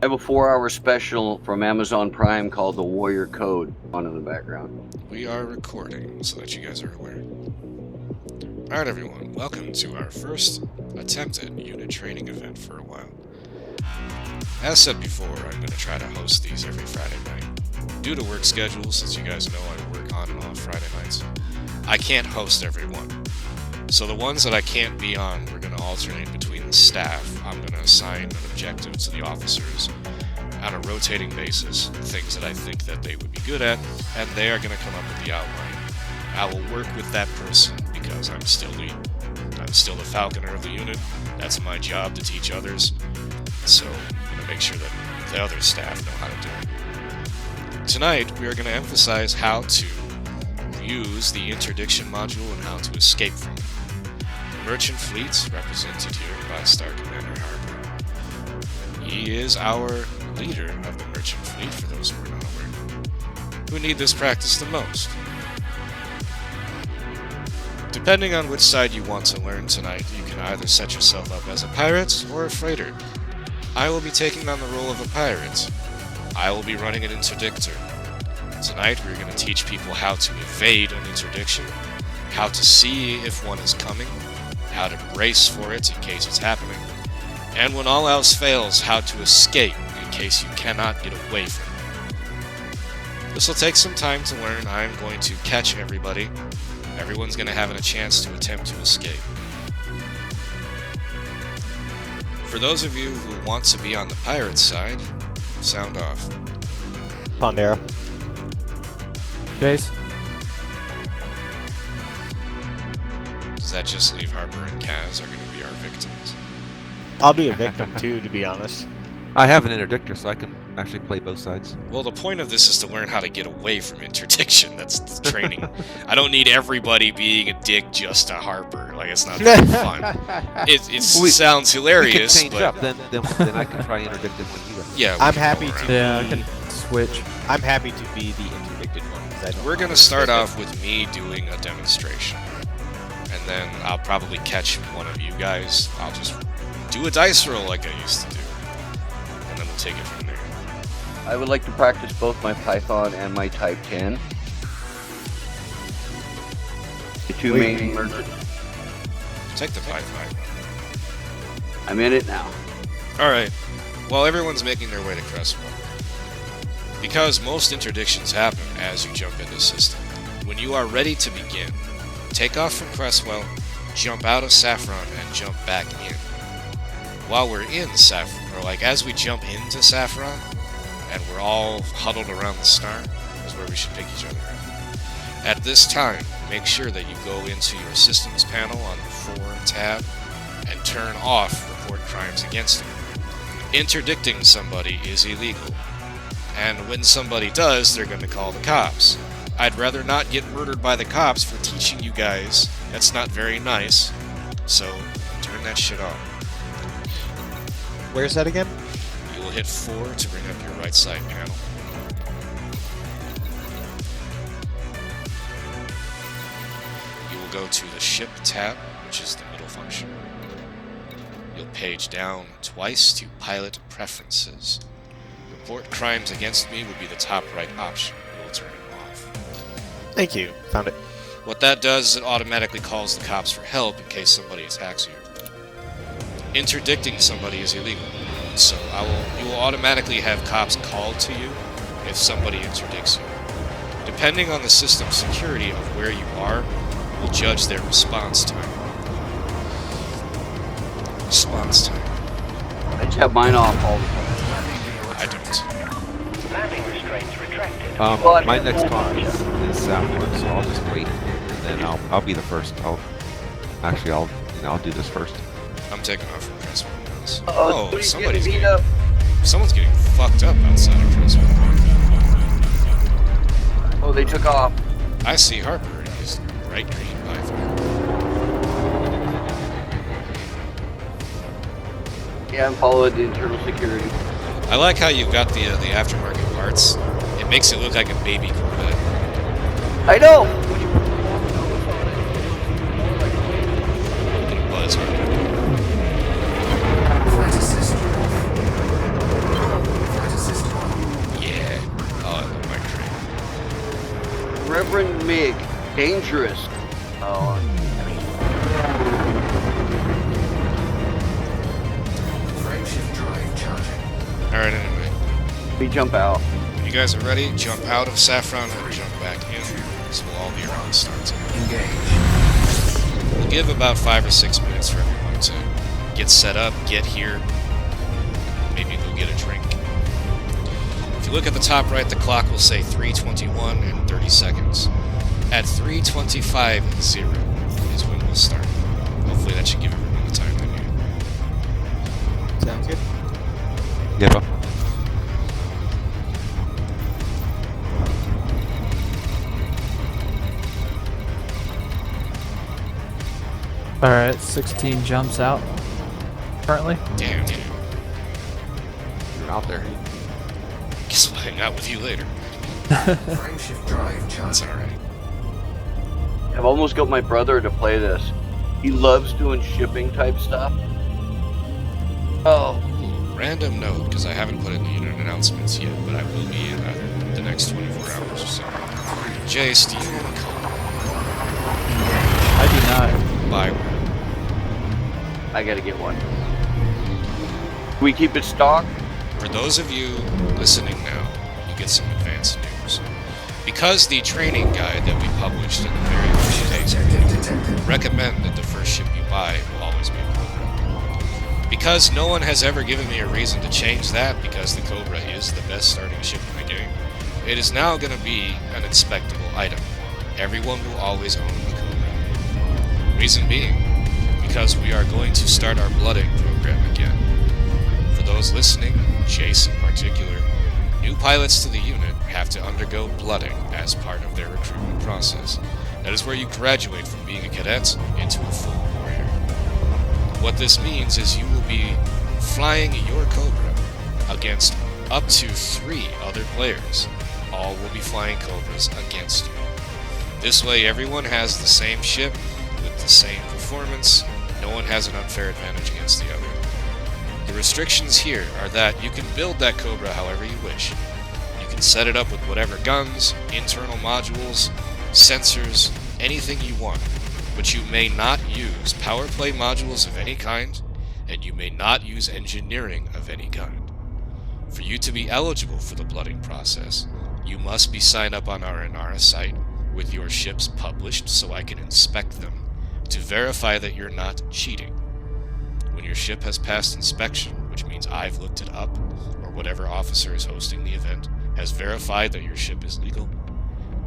I have a 4-hour special from Amazon Prime called The Warrior Code on in the background. We are recording so that you guys are aware. Alright everyone, welcome to our first attempt at unit training event for a while. As said before, I'm going to try to host these every Friday night. Due to work schedules, since you guys know I work on and off Friday nights, I can't host every one. So the ones that I can't be on, we're going to alternate between the staff. I'm going to assign an objective to the officers on a rotating basis, things that I think that they would be good at, and they are going to come up with the outline. I will work with that person because I'm still the falconer of the unit. That's my job to teach others. So I'm going to make sure that the other staff know how to do it. Tonight, we are going to emphasize how to use the interdiction module and how to escape from it. The Merchant Fleet, represented here by Star Commander Harper. He is our leader of the Merchant Fleet, for those who are not aware, who need this practice the most. Depending on which side you want to learn tonight, you can either set yourself up as a pirate or a freighter. I will be taking on the role of a pirate. I will be running an interdictor. Tonight we're going to teach people how to evade an interdiction, how to see if one is coming, how to brace for it in case it's happening, and when all else fails, how to escape in case you cannot get away from it. This will take some time to learn. I'm going to catch everybody. Everyone's going to have a chance to attempt to escape. For those of you who want to be on the pirate side, sound off. Pondera. Jace. Does that just leave Harper and Kaz are going to be our victims? I'll be a victim too, to be honest. I have an interdictor, so I can actually play both sides. Well, the point of this is to learn how to get away from interdiction. That's the training. I don't need everybody being a dick just to Harper. Like, it's not very fun. It sounds hilarious, we can change but... up. Then I can try interdicting when you guys. Yeah, I'm happy to. Yeah, I can switch. I'm happy to be the interdicted one. We're going to start off with me doing a demonstration. And then I'll probably catch one of you guys. I'll just do a dice roll like I used to do. And then we'll take it from there. I would like to practice both my Python and my Type 10. The two main merchants. Take the 5-5. I'm in it now. Alright, while everyone's making their way to Crestwell, because most interdictions happen as you jump into the system, when you are ready to begin, take off from Crestwell, jump out of Saffron, and jump back in. While we're in Saffron, or like as we jump into Saffron, and we're all huddled around the star, is where we should pick each other up. At this time, make sure that you go into your systems panel on the Forum tab and turn off report crimes against you. Interdicting somebody is illegal, and when somebody does, they're going to call the cops. I'd rather not get murdered by the cops for teaching you guys. That's not very nice, so turn that shit off. Where's that again? You will hit 4 to bring up your right side panel. You will go to the Ship tab, which is the middle function. You'll page down twice to Pilot Preferences. Report crimes against me would be the top right option. We'll turn it off. Thank you. Found it. What that does is it automatically calls the cops for help in case somebody attacks you. Interdicting somebody is illegal, so you will automatically have cops called to you if somebody interdicts you. Depending on the system's security of where you are, will judge their response time. Response time. I just have mine off all the time. I don't. Landing restraints retracted. My next con is Saffron, so I'll just wait, and then I'll be the first. I'll do this first. I'm taking off from Crestwell. Oh, somebody's beat getting... up. Someone's getting fucked up outside of Crestwell. Oh, they took off. I see Harper in his bright green Python. Yeah, I'm following the internal security. I like how you've got the aftermarket parts. It makes it look like a baby Corvette. I know! And Buzz Harper. MiG. Dangerous. Oh, Frameshift drive charging. Alright, anyway. we jump out. When you guys are ready, jump out of Saffron and jump back in. So we'll all be around the start time. Engage. We'll give about 5 or 6 minutes for everyone to get set up, get here, maybe go get a drink. If you look at the top right, the clock will say 3:21 and 30 seconds. At 3:25:0 is when we'll start. Hopefully that should give everyone the time they need. Sounds good. Yeah, bro. Alright, 16 jumps out currently. Damn. You're out there. Guess we'll hang out with you later. Frameshift drive That's charging. alright. I've almost got my brother to play this. He loves doing shipping type stuff. Oh, Random note, because I haven't put it in the unit announcements yet, but I will be in the next 24 hours or so. Jace, do you own a Cobra? I do not. Buy one. I gotta get one. Do we keep it stock? For those of you listening now, you get some advanced news. Because the training guide that we published in the very first days recommend that the first ship you buy will always be a Cobra. Because no one has ever given me a reason to change that, because the Cobra is the best starting ship in the game, it is now going to be an inspectable item. Everyone will always own a Cobra. Reason being, because we are going to start our blooding program again. For those listening, Jace in particular, new pilots to the unit have to undergo blooding as part of their recruitment process. That is where you graduate from being a cadet into a full warrior. What this means is you will be flying your Cobra against up to 3 other players. All will be flying Cobras against you. This way everyone has the same ship with the same performance. No one has an unfair advantage against the other. The restrictions here are that you can build that Cobra however you wish. You can set it up with whatever guns, internal modules, sensors, anything you want, but you may not use power play modules of any kind, and you may not use engineering of any kind. For you to be eligible for the blooding process, you must be signed up on our Inara site with your ships published so I can inspect them to verify that you're not cheating. When your ship has passed inspection, which means I've looked it up, or whatever officer is hosting the event has verified that your ship is legal,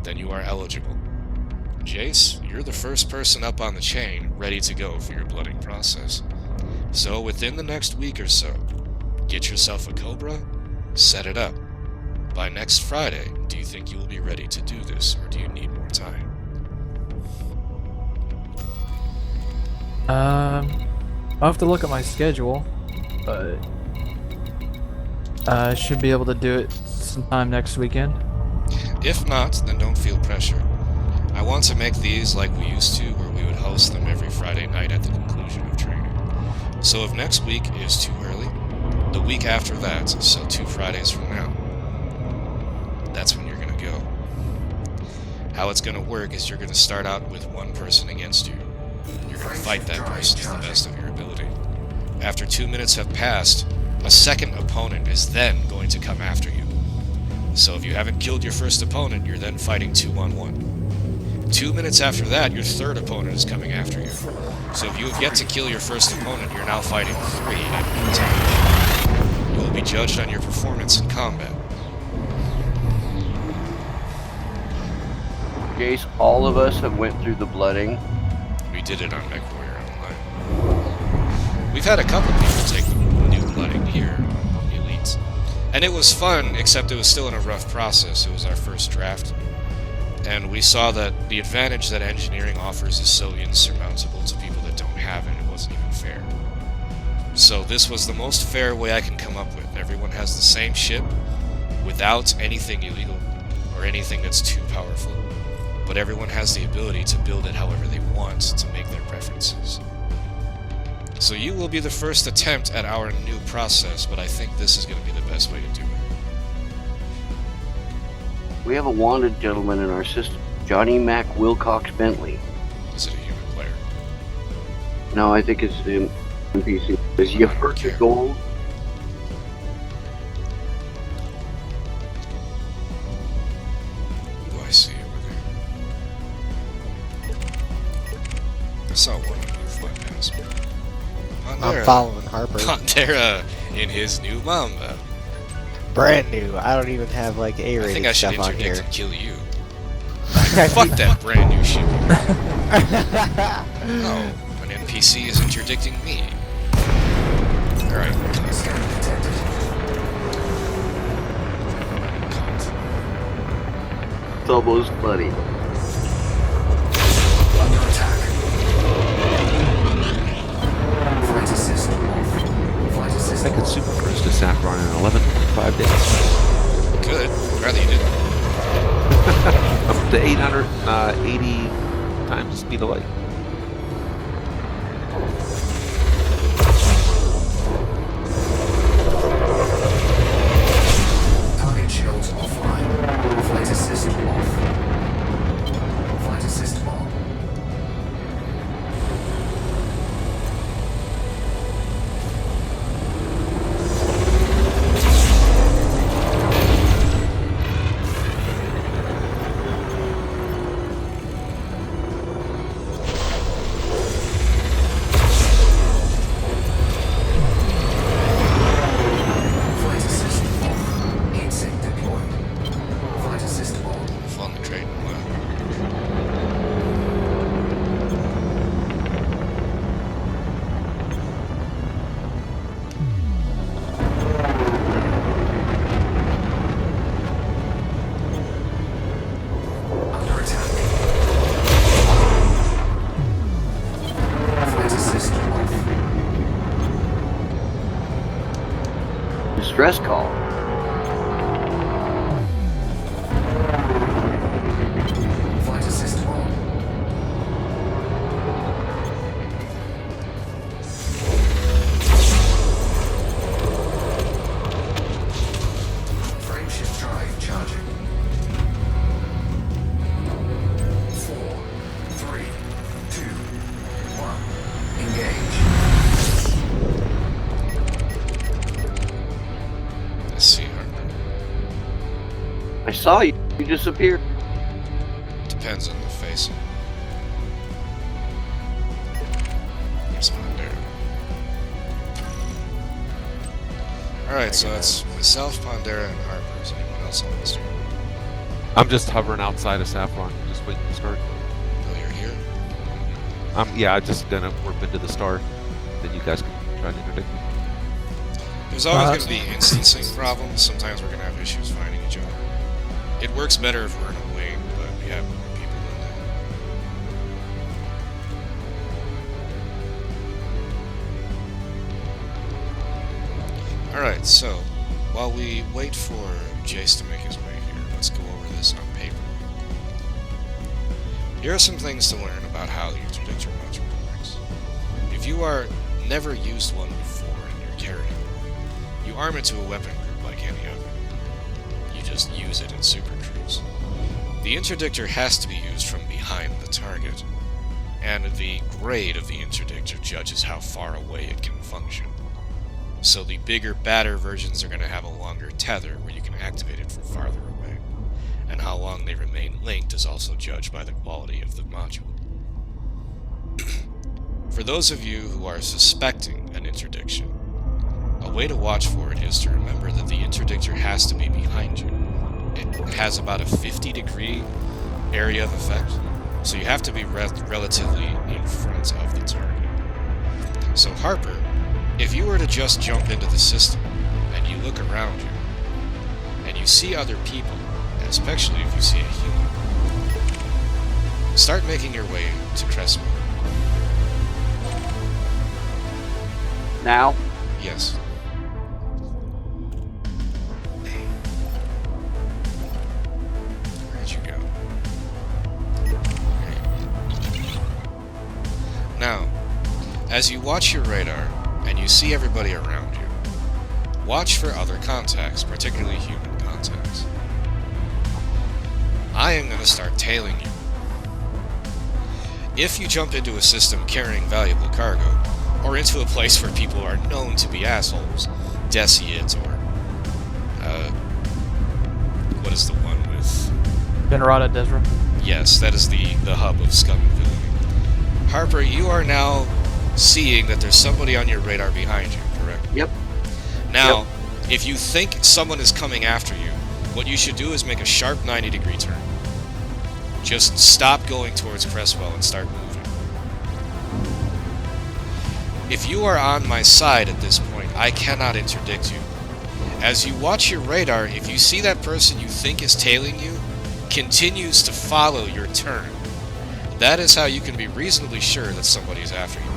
then you are eligible. Jace, you're the first person up on the chain ready to go for your blooding process. So within the next week or so, get yourself a Cobra, set it up. By next Friday, do you think you will be ready to do this, or do you need more time? I'll have to look at my schedule, but I should be able to do it sometime next weekend. If not, then don't feel pressure. I want to make these like we used to, where we would host them every Friday night at the conclusion of training. So if next week is too early, the week after that, so 2 Fridays from now, that's when you're going to go. How it's going to work is you're going to start out with one person against you. You're going to fight that person to the best of your ability. After 2 minutes have passed, a second opponent is then going to come after you. So if you haven't killed your first opponent, you're then fighting 2-on-1. 2 minutes after that, your third opponent is coming after you. So if you have yet to kill your first opponent, you're now fighting 3 at one time. You will be judged on your performance in combat. Jace, all of us have went through the blooding. We did it on MechWarrior Online. We've had a couple people take the new blooding here, Elite. And it was fun, except it was still in a rough process. It was our first draft. And we saw that the advantage that engineering offers is so insurmountable to people that don't have it, it wasn't even fair. So this was the most fair way I can come up with. Everyone has the same ship, without anything illegal, or anything that's too powerful. But everyone has the ability to build it however they want to make their preferences. So you will be the first attempt at our new process, but I think this is going to be the best way to do it. We have a wanted gentleman in our system. Johnny Mac Wilcox Bentley. Is it a human player? No, I think it's an NPC. Is you first Okay. gold? Who do I see over there? I saw one of them fly past me. I'm following Harper. Pantera in his new Mamba. Brand new. I don't even have like I A-rated think I should stuff on interdict here. and kill you. Fuck that brand new ship. Oh, an NPC is interdicting me. Alright. Scan detected. It's almost funny. Under attack. Flight assist off. Flight assist I could off. super cruise to Saffron in 11.5 days. Good. Rather you didn't. Up to 880 times the speed of light. Target shields offline. Flight assist off. Flight assist on. Flight assist off. Heat sink deployed. Flight assist on. Fun the trade in a while. Under attack. Flight assist off. Distress call. Flight assist on. Frameshift drive charging. 4, 3, 2, 1. Engage. Let's see, Harper. I saw you. You disappeared. Depends on the facing. There's Pantera. Alright, so that's myself, Pantera, and Harper. Is anyone else on this team? I'm just hovering outside of Saffron, just waiting to start. Oh, you're here? Yeah, I'm just gonna warp into the star. Then you guys can try to interdict me. There's always going to be instancing problems. Sometimes we're going to have issues finding each other. It works better if we're in a wing, but we have more people than that. Alright, so while we wait for Jace to make his way here, let's go over this on paper. Here are some things to learn about how the interdictor module works. If you are never used one before and you're carrying one, you arm it to a weapon group like any other. You just use it in super cruise. The interdictor has to be used from behind the target, and the grade of the interdictor judges how far away it can function. So the bigger, badder versions are going to have a longer tether where you can activate it from farther away, and how long they remain linked is also judged by the quality of the module. For those of you who are suspecting an interdiction, a way to watch for it is to remember that the interdictor has to be behind you. It has about a 50-degree area of effect, so you have to be relatively in front of the target. So Harper, if you were to just jump into the system, and you look around you, and you see other people, and especially if you see a human, start making your way to Crestwood. Now? Yes. Where'd you go? Now, as you watch your radar, and you see everybody around you, watch for other contacts, particularly human contacts. I am going to start tailing you. If you jump into a system carrying valuable cargo, or into a place where people are known to be assholes, Deciate, or, what is the one with... Venerata Desra. Yes, that is the hub of scum and villainy. Harper, you are now seeing that there's somebody on your radar behind you, correct? Yep. Now, if you think someone is coming after you, what you should do is make a sharp 90-degree turn. Just stop going towards Cresswell and start moving. If you are on my side at this point, I cannot interdict you. As you watch your radar, if you see that person you think is tailing you, continues to follow your turn, that is how you can be reasonably sure that somebody is after you.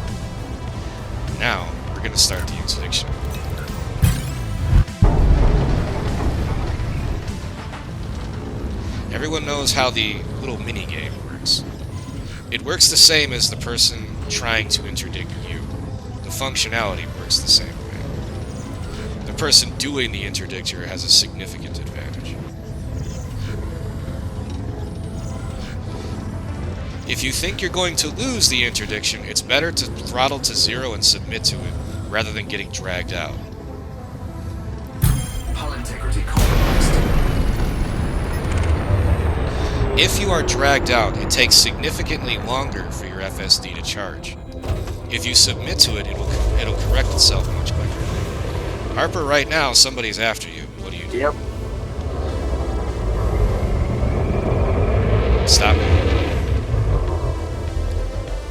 Now, we're going to start the interdiction. Everyone knows how the little mini-game works. It works the same as the person trying to interdict you. The functionality works the same way. The person doing the interdictor has a significant advantage. If you think you're going to lose the interdiction, it's better to throttle to 0 and submit to it, rather than getting dragged out. Hull integrity compromised. If you are dragged out, it takes significantly longer for your FSD to charge. If you submit to it, it'll correct itself much quicker. Harper, right now, somebody's after you. What do you do? Yep. Stop.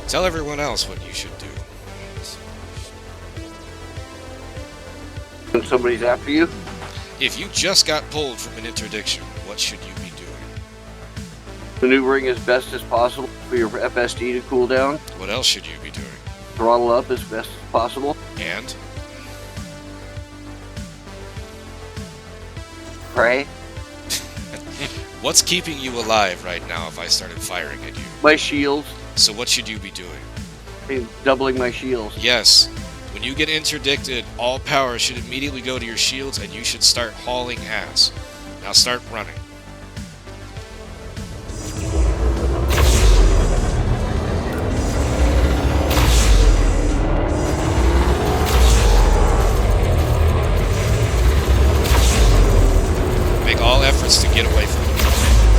Tell everyone else what you should do. When somebody's after you, If you just got pulled from an interdiction, what should you be doing? maneuvering as best as possible for your FSD to cool down. What else should you be doing? Throttle up as best as possible. And? Pray. What's keeping you alive right now if I started firing at you? My shields. So what should you be doing? Doubling my shields. Yes, when you get interdicted, all power should immediately go to your shields and you should start hauling ass. Now start running. Make all efforts to get away from them.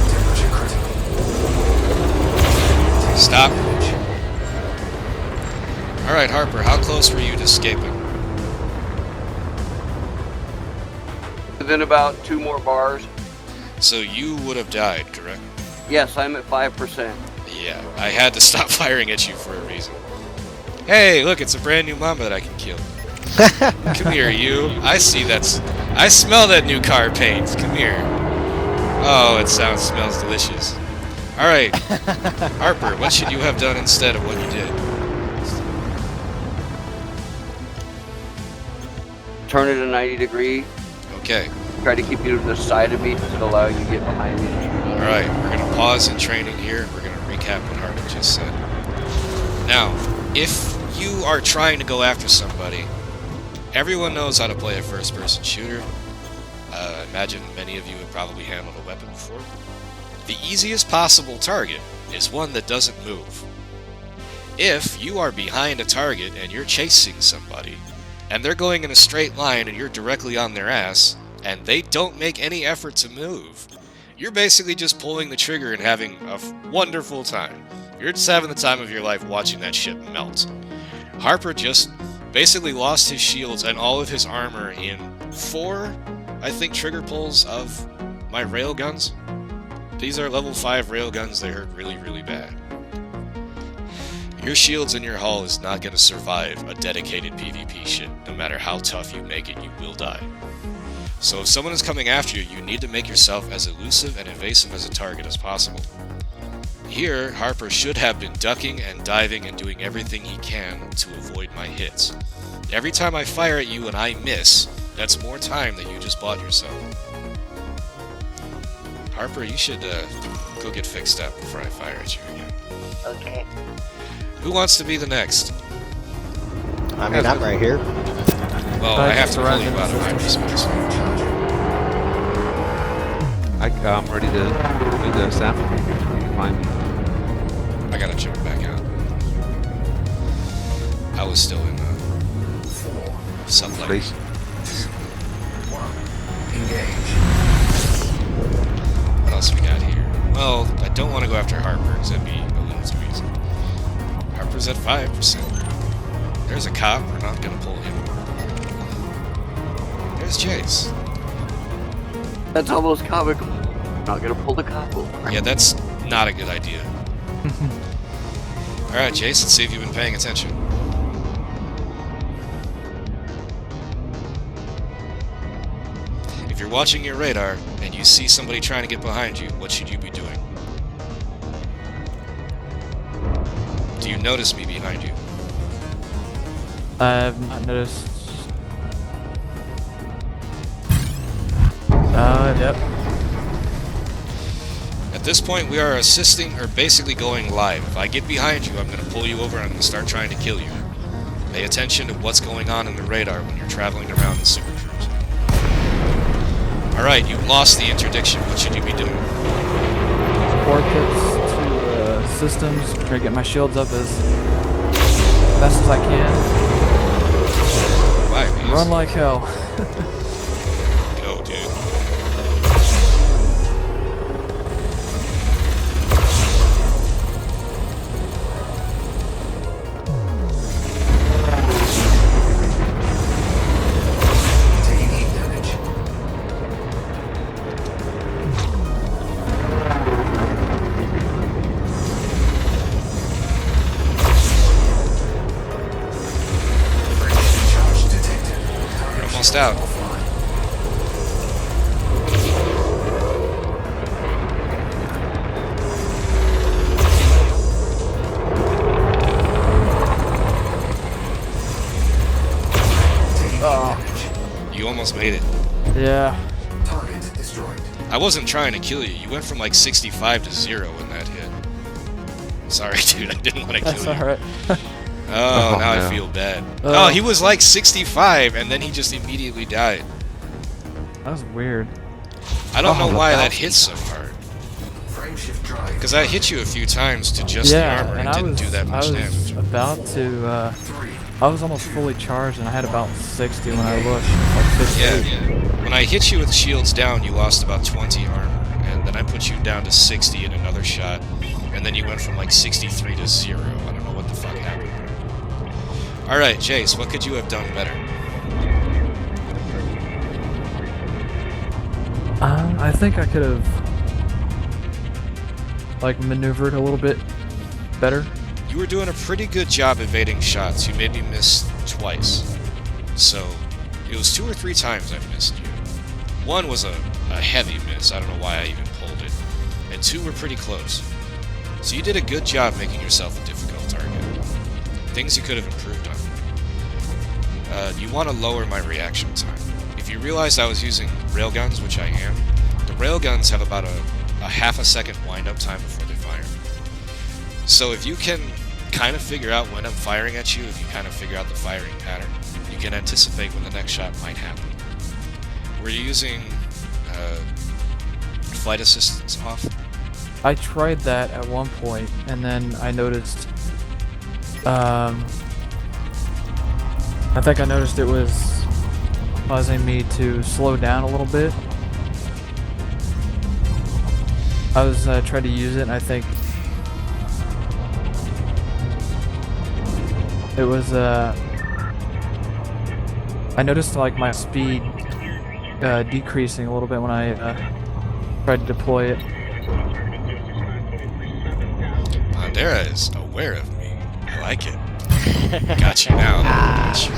Temperature critical. Stop. Alright, Harper, how close were you to escaping? Within about 2 more bars. So you would have died, correct? Yes, I'm at 5%. Yeah, I had to stop firing at you for a reason. Hey, look, it's a brand new mama that I can kill. Come here, you. I smell that new car paint. Come here. Oh, it smells delicious. Alright, Harper, what should you have done instead of what you did? Turn it a 90 degree. Okay, Try to keep you to the side of me to allow you to get behind me. alright, we're going to pause in training here. We're going to recap what Harper just said. Now, if you are trying to go after somebody, everyone knows how to play a first-person shooter. I imagine many of you have probably handled a weapon before. The easiest possible target is one that doesn't move. If you are behind a target and you're chasing somebody, and they're going in a straight line and you're directly on their ass, and they don't make any effort to move, you're basically just pulling the trigger and having a wonderful time. You're just having the time of your life watching that ship melt. Harper just basically lost his shields and all of his armor in 4, I think, trigger pulls of my railguns. These are level 5 railguns. They hurt really, really bad. Your shields in your hull is not going to survive a dedicated PvP ship. No matter how tough you make it, you will die. So if someone is coming after you, you need to make yourself as elusive and evasive as a target as possible. Here, Harper should have been ducking and diving and doing everything he can to avoid my hits. Every time I fire at you and I miss, that's more time that you just bought yourself. Harper, you should go get fixed up before I fire at you again. Okay. Who wants to be the next? I mean, I'm right here. Well, I have to pull you out of hyperspace. I'm ready to do the sample. Find me. I gotta jump back out. I was still in sunlight. Space. 1. Engage. What else we got here? Well, I don't want to go after Harper because that'd be a little too easy. Harper's at 5%. There's a cop. We're not gonna pull him. There's Jace. That's almost comical. Not gonna pull the cop over. Yeah, that's not a good idea. Alright, Jace, let's see if you've been paying attention. If you're watching your radar and you see somebody trying to get behind you, what should you be doing? Do you notice me behind you? I've not noticed. Yep. At this point, we are assisting, or basically going live. If I get behind you, I'm going to pull you over and I'm going to start trying to kill you. Pay attention to what's going on in the radar when you're traveling around in Super Cruise. Alright, you've lost the interdiction. What should you be doing? Four kits to systems. Try to get my shields up as best as I can. Why, man? Run like hell. Go, dude. Taking heat damage. Radiation charge detected. You're almost out. Offline. Taking heat damage. You almost made it. Yeah. Target destroyed. I wasn't trying to kill you. You went from like 65 to 0 in that hit. Sorry, dude. I didn't want to kill That's you. alright. Oh, now no. I feel bad. Oh. Oh, he was like 65, and then he just immediately died. That was weird. I don't know Oh, why that that was- hit so hard. Frameshift drive. Because I hit you a few times to just Yeah, the armor and and I didn't was, do that I much was damage. about to, 3. I was almost fully charged and I had about 60 when I looked. Like 58. Yeah. When I hit you with shields down, you lost about 20 armor, and then I put you down to 60 in another shot, and then you went from like 63 to 0. I don't know what the fuck happened there. Alright, Jace, what could you have done better? I think I could have, like, maneuvered a little bit better. You were doing a pretty good job evading shots. You made me miss twice. So, it was 2 or 3 times I missed you. One was a heavy miss. I don't know why I even pulled it. And 2 were pretty close. So you did a good job making yourself a difficult target. Things you could have improved on. You want to lower my reaction time. If you realized I was using railguns, which I am, the railguns have about a half a second wind-up time before they fire. So if you can kind of figure out when I'm firing at you, if you kind of figure out the firing pattern, you can anticipate when the next shot might happen. Were you using flight assistance off? I tried that at one point, and then I noticed, I think I noticed it was causing me to slow down a little bit. I was trying to use it, and I think it was, I noticed like my speed decreasing a little bit when I tried to deploy it. Pandera is aware of me. I like it. Got you now. Got you.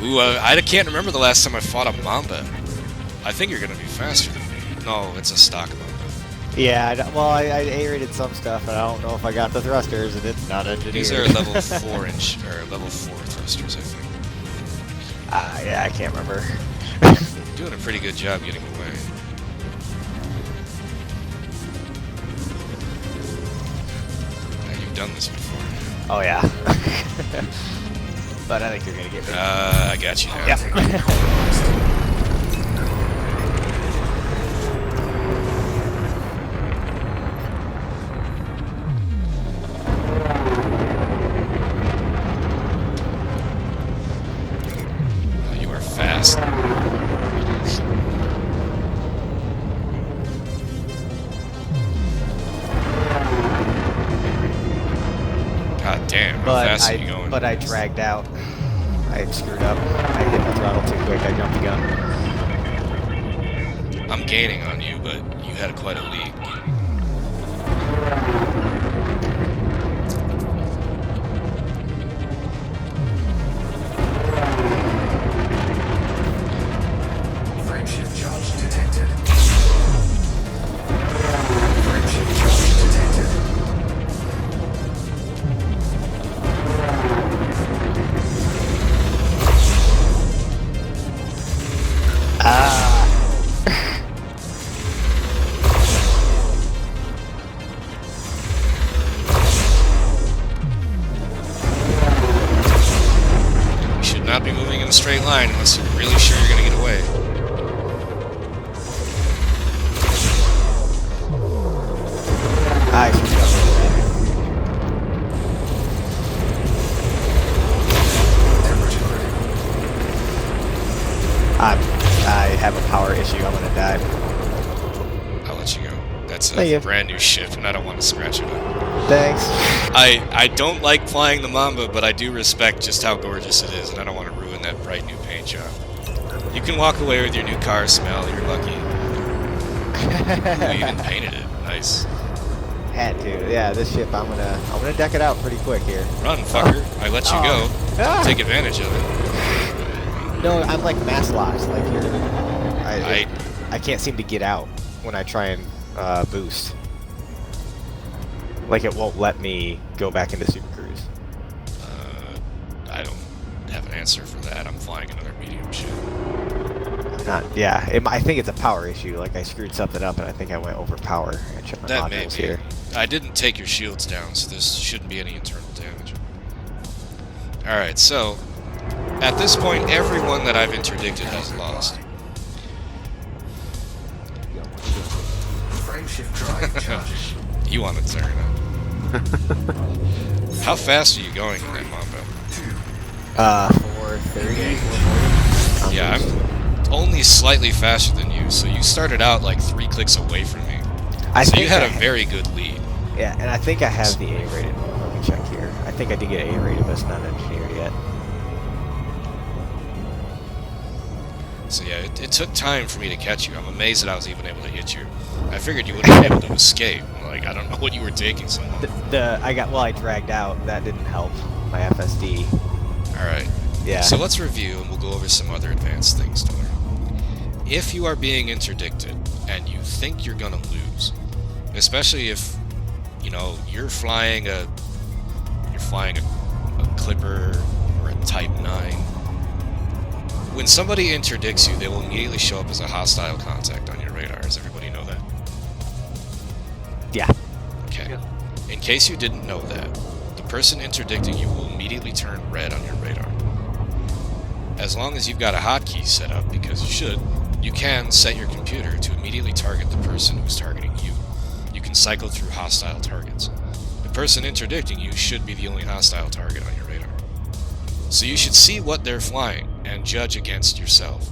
Ooh, I can't remember the last time I fought a Mamba. I think you're gonna be faster than me. No, it's a stock Mamba. Yeah, well, I A-rated some stuff, and I don't know if I got the thrusters, and it's not engineered. These are level 4 level 4 thrusters, I think. Yeah, I can't remember. Doing a pretty good job getting away. Yeah, you've done this before. Oh, yeah. But I think you're gonna get me. I got you now. Yep. Taking compromised. fast are you going? But I dragged out. I screwed up. I hit the throttle too quick. I jumped the gun. I'm gaining on you, but you had quite a lead. Frameshift charge detected. Frameshift charge detected. You should not be moving in a straight line unless you're really sure you're going to get away. I screwed up. Temperature critical. I have a power issue. I'm gonna die. I'll let you go. That's Thank a you. brand new ship, and I don't want to scratch it up. Thanks. I don't like flying the Mamba, but I do respect just how gorgeous it is, and I don't want to ruin that bright new paint job. You can walk away with your new car smell. You're lucky. You even painted it. Nice. Had to. Yeah, this ship. I'm gonna deck it out pretty quick here. Run, fucker. I let you go. Ah. Take advantage of it. No, I'm like mass locked. Like here. I can't seem to get out when I try and boost. Like it won't let me go back into Super Cruise. I don't have an answer for that. I'm flying another medium ship. I think it's a power issue. Like I screwed something up, and I think I went over power and checked my That may modules be. here. I didn't take your shields down, so this shouldn't be any internal damage. Alright, so at this point, everyone that I've interdicted has lost. Frameshift drive charges. You want to turn it. How fast are you going in that Mamba? 430. Yeah, I'm only slightly faster than you, so you started out like 3 clicks away from me. So you had a very good lead. Yeah, and I think I have the A-rated one. Let me check here. I think I did get A-rated, but it's not engineered yet. So yeah, it took time for me to catch you. I'm amazed that I was even able to hit you. I figured you wouldn't be able to escape. Like, I don't know what you were taking so long. I dragged out. That didn't help my FSD. Alright. Yeah. So let's review, and we'll go over some other advanced things to learn. If you are being interdicted, and you think you're gonna lose, especially if, you know, you're flying a Clipper or a Type 9, when somebody interdicts you, they will immediately show up as a hostile contact on your radar. Does everybody know that? Yeah. Okay. In case you didn't know that, the person interdicting you will immediately turn red on your radar. As long as you've got a hotkey set up, because you should, you can set your computer to immediately target the person who's targeting you. You can cycle through hostile targets. The person interdicting you should be the only hostile target on your radar. So you should see what they're flying and judge against yourself.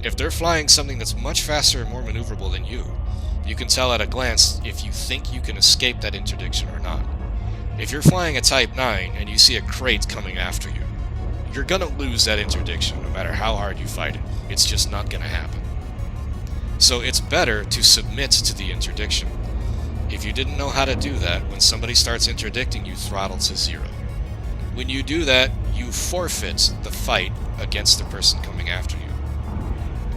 If they're flying something that's much faster and more maneuverable than you, you can tell at a glance if you think you can escape that interdiction or not. If you're flying a Type 9 and you see a crate coming after you, you're gonna lose that interdiction no matter how hard you fight it. It's just not gonna happen. So it's better to submit to the interdiction. If you didn't know how to do that, when somebody starts interdicting, you throttle to 0. When you do that, you forfeit the fight against the person coming after you.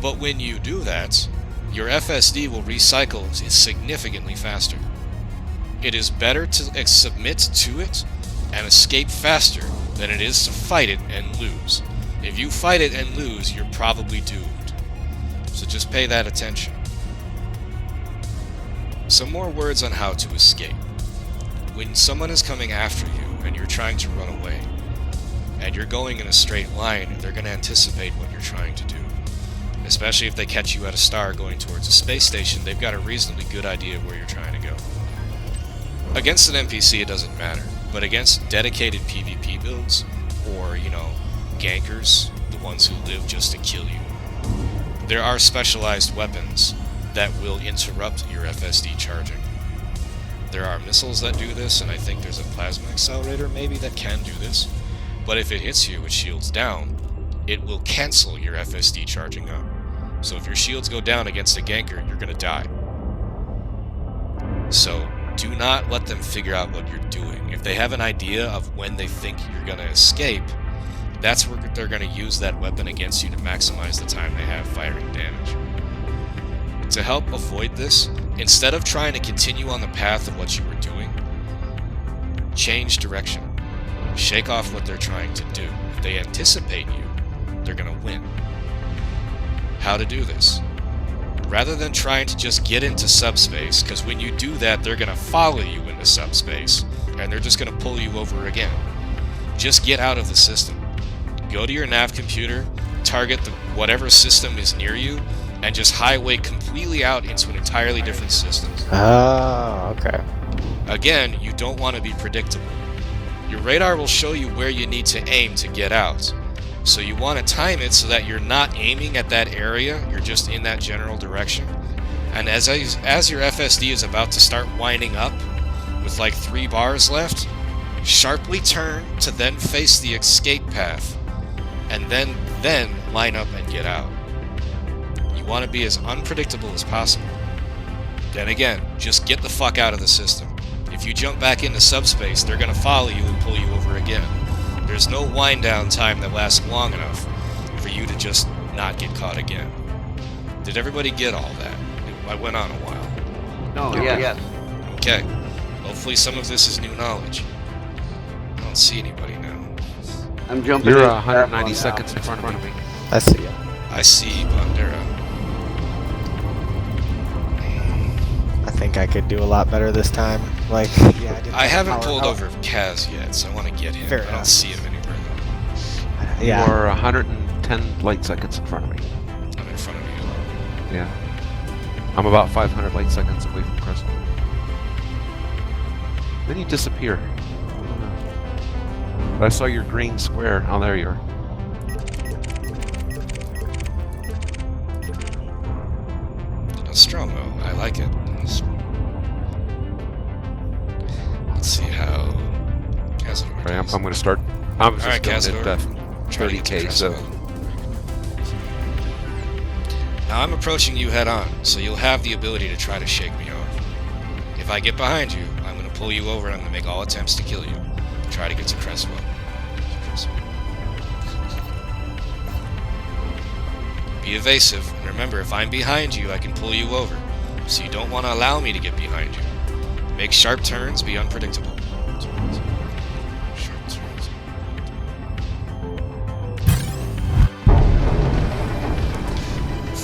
But when you do that, your FSD will recycle significantly faster. It is better to submit to it and escape faster than it is to fight it and lose. If you fight it and lose, you're probably doomed. So just pay that attention. Some more words on how to escape. When someone is coming after you and you're trying to run away, and you're going in a straight line, they're going to anticipate what you're trying to do. Especially if they catch you at a star going towards a space station, they've got a reasonably good idea of where you're trying to go. Against an NPC, it doesn't matter, but against dedicated PvP builds, or, you know, gankers, the ones who live just to kill you, there are specialized weapons that will interrupt your FSD charging. There are missiles that do this, and I think there's a plasma accelerator maybe that can do this. But if it hits you with shields down, it will cancel your FSD charging up. So if your shields go down against a ganker, you're gonna die. So do not let them figure out what you're doing. If they have an idea of when they think you're gonna escape, that's where they're gonna use that weapon against you to maximize the time they have firing damage. To help avoid this, instead of trying to continue on the path of what you were doing, change direction. Shake off what they're trying to do. If they anticipate you, they're gonna win. How to do this? Rather than trying to just get into subspace, because when you do that, they're gonna follow you into subspace, and they're just gonna pull you over again. Just get out of the system. Go to your nav computer, target whatever system is near you, and just highway completely out into an entirely different system. Oh, okay. Again, you don't want to be predictable. Your radar will show you where you need to aim to get out. So you want to time it so that you're not aiming at that area, you're just in that general direction. And as your FSD is about to start winding up, with like 3 bars left, sharply turn to then face the escape path, and then line up and get out. You want to be as unpredictable as possible. Then again, just get the fuck out of the system. If you jump back into subspace, they're going to follow you and pull you over again. There's no wind down time that lasts long enough for you to just not get caught again. Did everybody get all that? I went on a while. No, yes. Okay. Hopefully some of this is new knowledge. I don't see anybody now. I'm jumping. You're in 190 seconds in front of me. I see ya. I see Bandera. I think I could do a lot better this time. Like, yeah, I haven't pulled over Kaz yet, so I want to get him. Fair I don't enough. see him anywhere though. Yeah. You're 110 light seconds in front of me. I'm in front of you. Yeah. I'm about 500 light seconds away from Crystal. Then you disappear. I saw your green square. Oh, there you are. Nostromo, I like it. Let's see how Cazador Right, I'm does. going to start. I was Alright, just Cazador. going at Try to get to 30k, so Cazador. Now I'm approaching you head on, so you'll have the ability to try to shake me off. If I get behind you, I'm going to pull you over and I'm going to make all attempts to kill you. Try to get to Cresswell. Be evasive, and remember, if I'm behind you, I can pull you over. So you don't want to allow me to get behind you. Make sharp turns, be unpredictable. Sharp turns.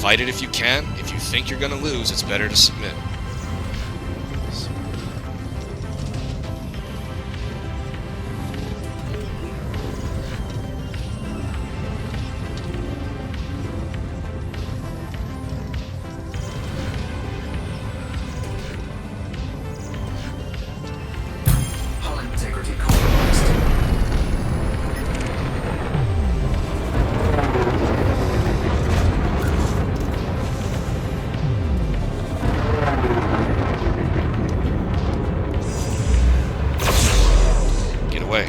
Fight it if you can. If you think you're going to lose, it's better to submit. Hull integrity compromised. Get away.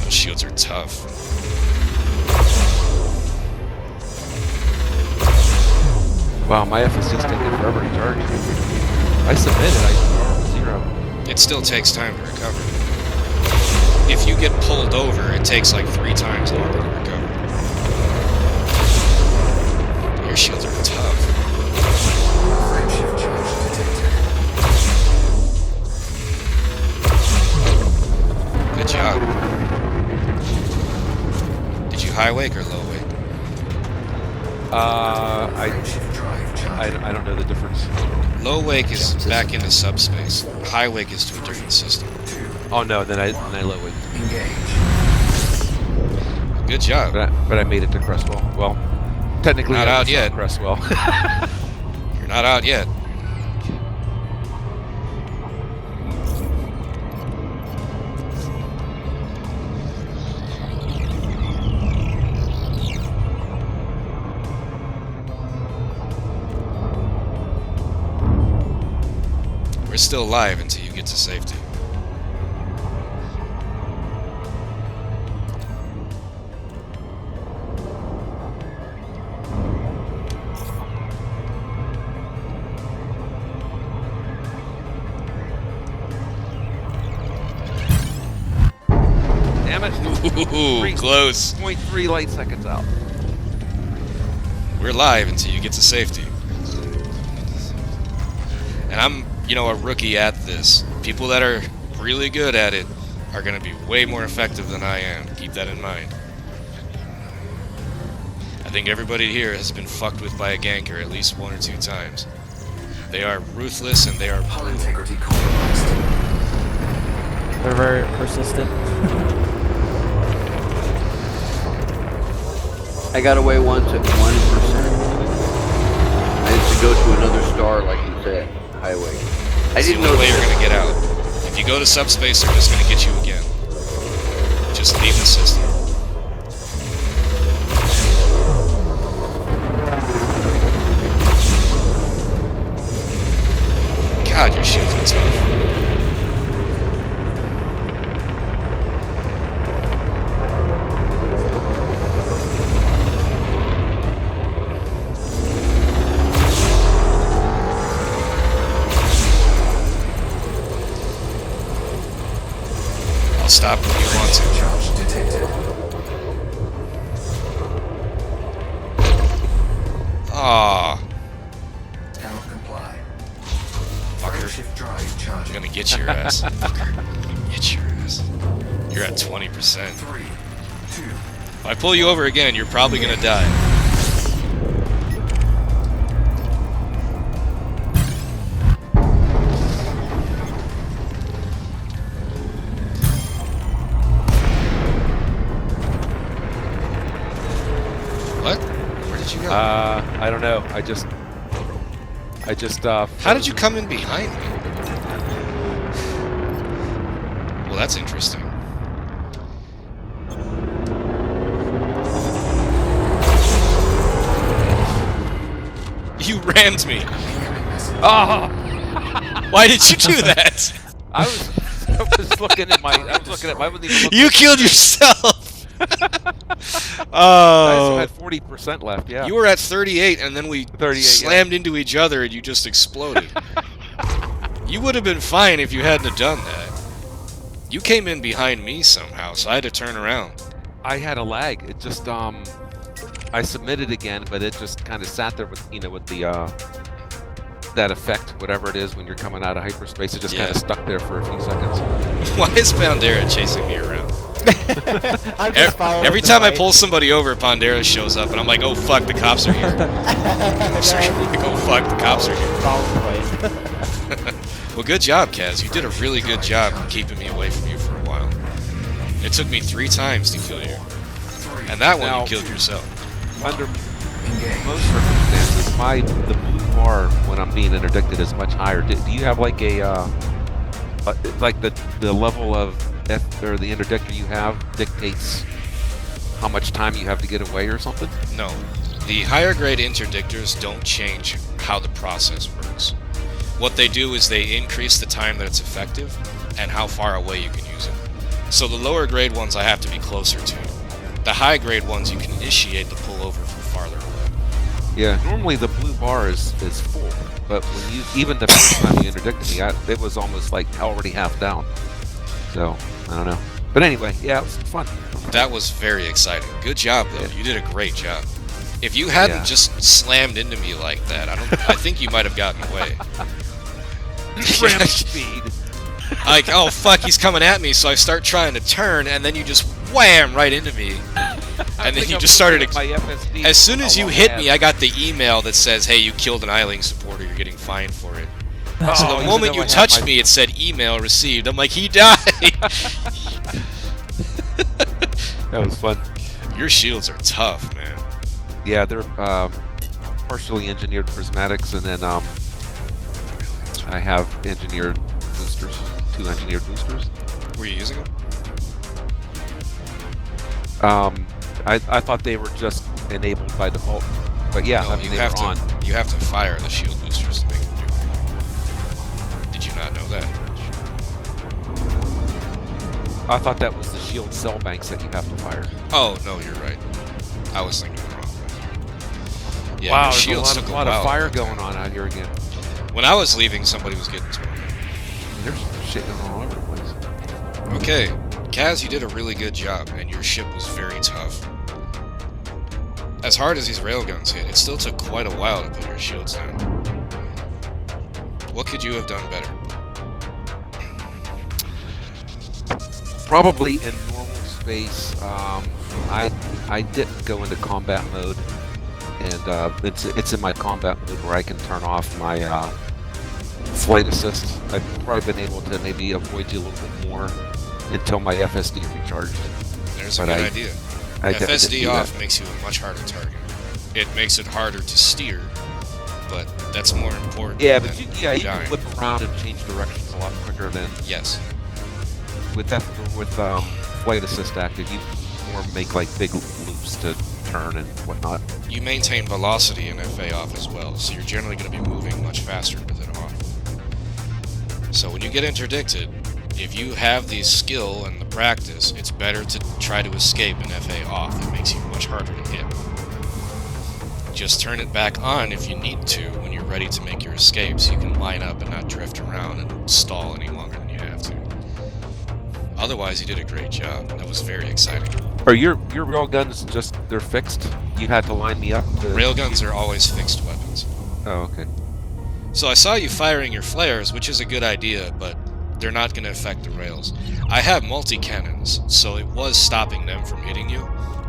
Those shields are tough. wow, my FSD's taking forever to charge. I submitted. I 0. It still takes time to recover. If you get pulled over, it takes like 3 times longer to recover. Your shields are tough. Frameshift charge detected. Good job. Did you high wake or low wake? Frameshift drive charged. I don't know the difference. Low wake is back into subspace. High wake is to a different system. Oh no, then I low it. Engage. Good job. But I made it to Cresswell. Well, technically Not I out was yet. Cresswell. You're not out yet. still alive until you get to safety. Damn it. Ooh, close. 0.3 light seconds out. We're live until you get to safety. And I'm, you know, a rookie at this. People that are really good at it are going to be way more effective than I am. Keep that in mind. I think everybody here has been fucked with by a ganker at least 1 or 2 times. They are ruthless and they are Hull brutal. integrity compromised. They're very persistent. I got away once at 1%. I had to go to another star, like you said, highway. I didn't know the way you're that. going to get out. If you go to subspace, they're just going to get you again. Just leave the system. God, your shields are tough. I'll stop if you want to. Charge detected. Aww. Cannot comply. Fucker. Shift drive I'm charging. gonna get your ass. Fucker. Get your ass. You're at 20%. 3, 2, If I pull you over again, you're probably gonna die. What? Where did you go? I don't know. I just. How did you come in behind me? Well, that's interesting. You rammed me. Oh! Why did you do that? I was looking at my. I was looking at my. I wasn't even looking. You killed yourself. I still Oh. had 40% left. Yeah. You were at 38, and then we 38, yeah. slammed into each other, and you just exploded. You would have been fine if you hadn't have done that. You came in behind me somehow, so I had to turn around. I had a lag. It just I submitted again, but it just kind of sat there with with the that effect, whatever it is when you're coming out of hyperspace. It just kind Yeah. of stuck there for a few seconds. Why is Pandera chasing me around? I'm just following Every the time I fight. pull somebody over, Pandera shows up, and I'm like, oh fuck, the cops are here. Cops are here. Like, oh fuck, the cops are here. Follow the fight. Well, good job, Kaz. You did a really good job keeping me away from you for a while. It took me 3 times to kill you. And that one Now- you killed yourself. Under Engage. most circumstances, the blue bar when I'm being interdicted is much higher. Do you have like like the level of or the interdictor you have dictates how much time you have to get away or something? No. The higher grade interdictors don't change how the process works. What they do is they increase the time that it's effective and how far away you can use it. So the lower grade ones I have to be closer to. The high grade ones you can initiate the pull over from farther away. Yeah. Normally the blue bar is full, but when you even the first time you interdicted me, it was almost like already half down. So I don't know. But anyway, yeah, it was fun. That was very exciting. Good job though. You did a great job. If you hadn't just slammed into me like that, I think you might have gotten away. Ram speed. Like, oh fuck, he's coming at me, so I start trying to turn, and then you just wham right into me. And then you just started. My FSD. As soon as how you long hit I me, had. I got the email that says, "Hey, you killed an Eiling supporter. You're getting fined for it." Oh, So the even moment though you I had touched my- me, it said email received. I'm like, he died. That was fun. Your shields are tough, man. Yeah, they're partially engineered prismatics, and then I have engineered boosters, 2 engineered boosters. Were you using them? I thought they were just enabled by default, but yeah, No, I mean you they have were on. to. You have to fire the shield boosters to make them do it. Did you not know I thought that was the shield cell banks that you have to fire. Oh, no, you're right. I was thinking the wrong way. Yeah, Wow, your there's shields a took lot of while. fire going on out here again. When I was leaving, somebody was getting to me. There's shit going all over the place. Okay, Kaz, you did a really good job, and your ship was very tough. As hard as these railguns hit, it still took quite a while to put your shields down. What could you have done better? Probably in normal space, I didn't go into combat mode, and it's in my combat mode where I can turn off my flight assist. I've probably been able to maybe avoid you a little bit more until my FSD recharged. There's a good idea. FSD off makes you a much harder target. It makes it harder to steer, but that's more important. Yeah, than but you can dying. flip around and change directions a lot quicker than Yes. with flight assist active. You more make like big loops to turn and whatnot. You maintain velocity in FA off as well, so you're generally going to be moving much faster with it off. So when you get interdicted, if you have the skill and the practice, it's better to try to escape an FA off. It makes you much harder to hit. Just turn it back on if you need to when you're ready to make your escape, so you can line up and not drift around and stall any longer than you have to. Otherwise, you did a great job. That was very exciting. Are your railguns just they're fixed? You had to line me up. Railguns are always fixed weapons. Oh, okay. So I saw you firing your flares, which is a good idea, but they're not going to affect the rails. I have multi-cannons, so it was stopping them from hitting you,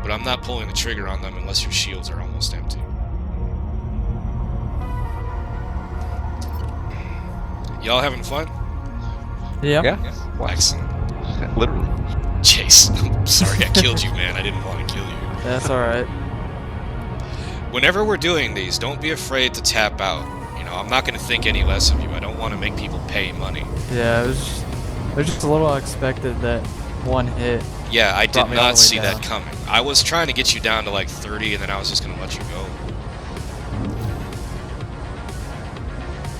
but I'm not pulling the trigger on them unless your shields are almost empty. Y'all having fun? Yeah. Yeah. Excellent. Literally. Jace, I'm sorry I killed you, man. I didn't want to kill you. That's alright. Whenever we're doing these, don't be afraid to tap out. You know, I'm not going to think any less of you. I don't want to make people pay money. Yeah, it was just a little unexpected that one hit. Yeah, I did Brought me all not the way see that down. coming. I was trying to get you down to like 30, and then I was just going to let you go.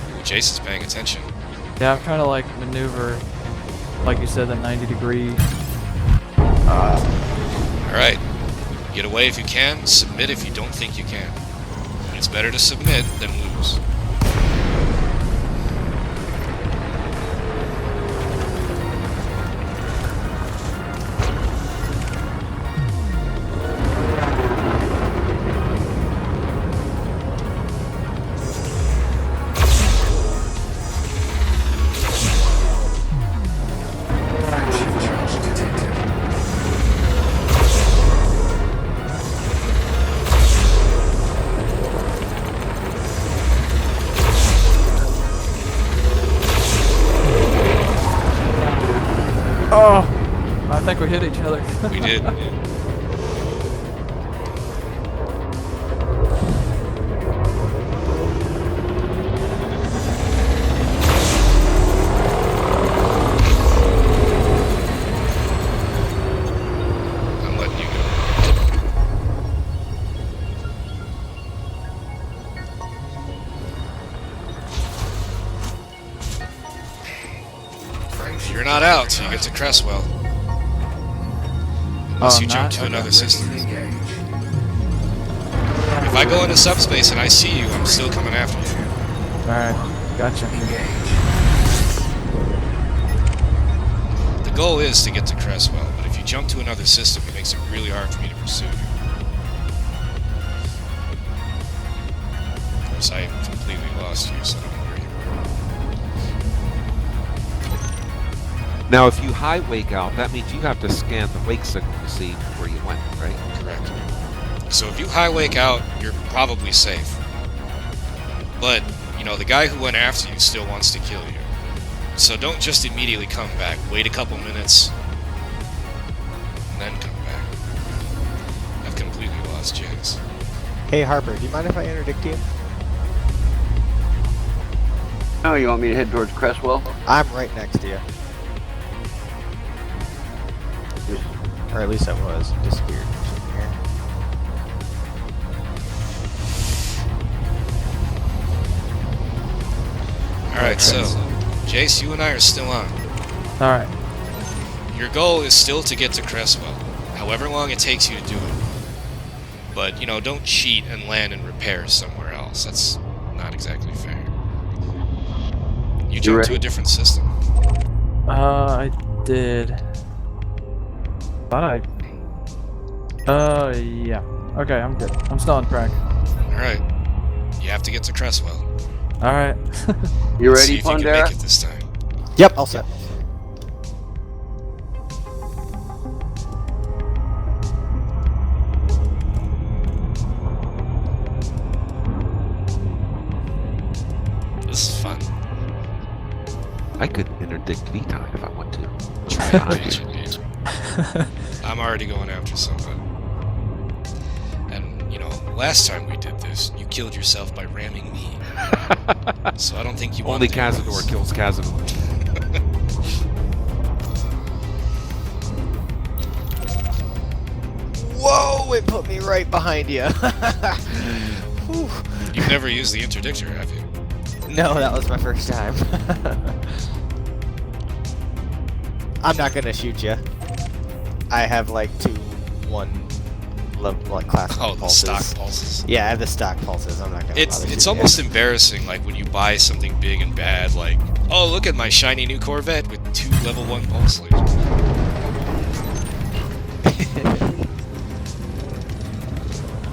Ooh, Jace is paying attention. Yeah, I'm trying to like maneuver, like you said, the 90-degree. Alright, get away if you can, submit if you don't think you can. It's better to submit than lose. Fraction charge detected. Oh, I think we hit each other. We did. I'm letting you go. Fraction You're not out, so you get to Cresswell. Unless Oh, you jump not? to Okay. another system. engage. If I go into subspace and I see you, I'm still coming after you. Alright, gotcha. Engage. The goal is to get to Cresswell, but if you jump to another system, it makes it really hard for me to pursue you. Of course, I completely lost you, so don't worry. Now, if you high wake out, that means you have to scan the wake signal to see where you went, right? Correct. So if you high wake out, you're probably safe. But, you know, the guy who went after you still wants to kill you. So don't just immediately come back. Wait a couple minutes, and then come back. I've completely lost Jace. Hey Harper, do you mind if I interdict you? Oh, you want me to head towards Cresswell? I'm right next to you. Or at least I was. Disappeared from here. Alright, so, Jace, you and I are still on. Alright. Your goal is still to get to Cresswell, however long it takes you to do it. But, you know, don't cheat and land and repair somewhere else. That's not exactly fair. You jumped to a different system. I did. Thought I. Yeah. Okay, I'm good. I'm still on track. Alright. You have to get to Cresswell. Alright. You Let's see ready, if you can Pondera? make it this time. Yep, all set. This is fun. I could interdict V-Time if I want to. Try it, dude. I'm already going after somebody. And, you know, last time we did this, you killed yourself by ramming me. So I don't think you want Only to do Cazador this. kills Cazador. Whoa, it put me right behind you. You've never used the interdictor, have you? No, that was my first time. I'm not gonna shoot you. I have like 1 level, like class Oh, the pulses. stock pulses. Yeah, I have the stock pulses. I'm not gonna. bother It's shooting almost embarrassing, like when you buy something big and bad, like, oh, look at my shiny new Corvette with 2 level 1 pulse lasers.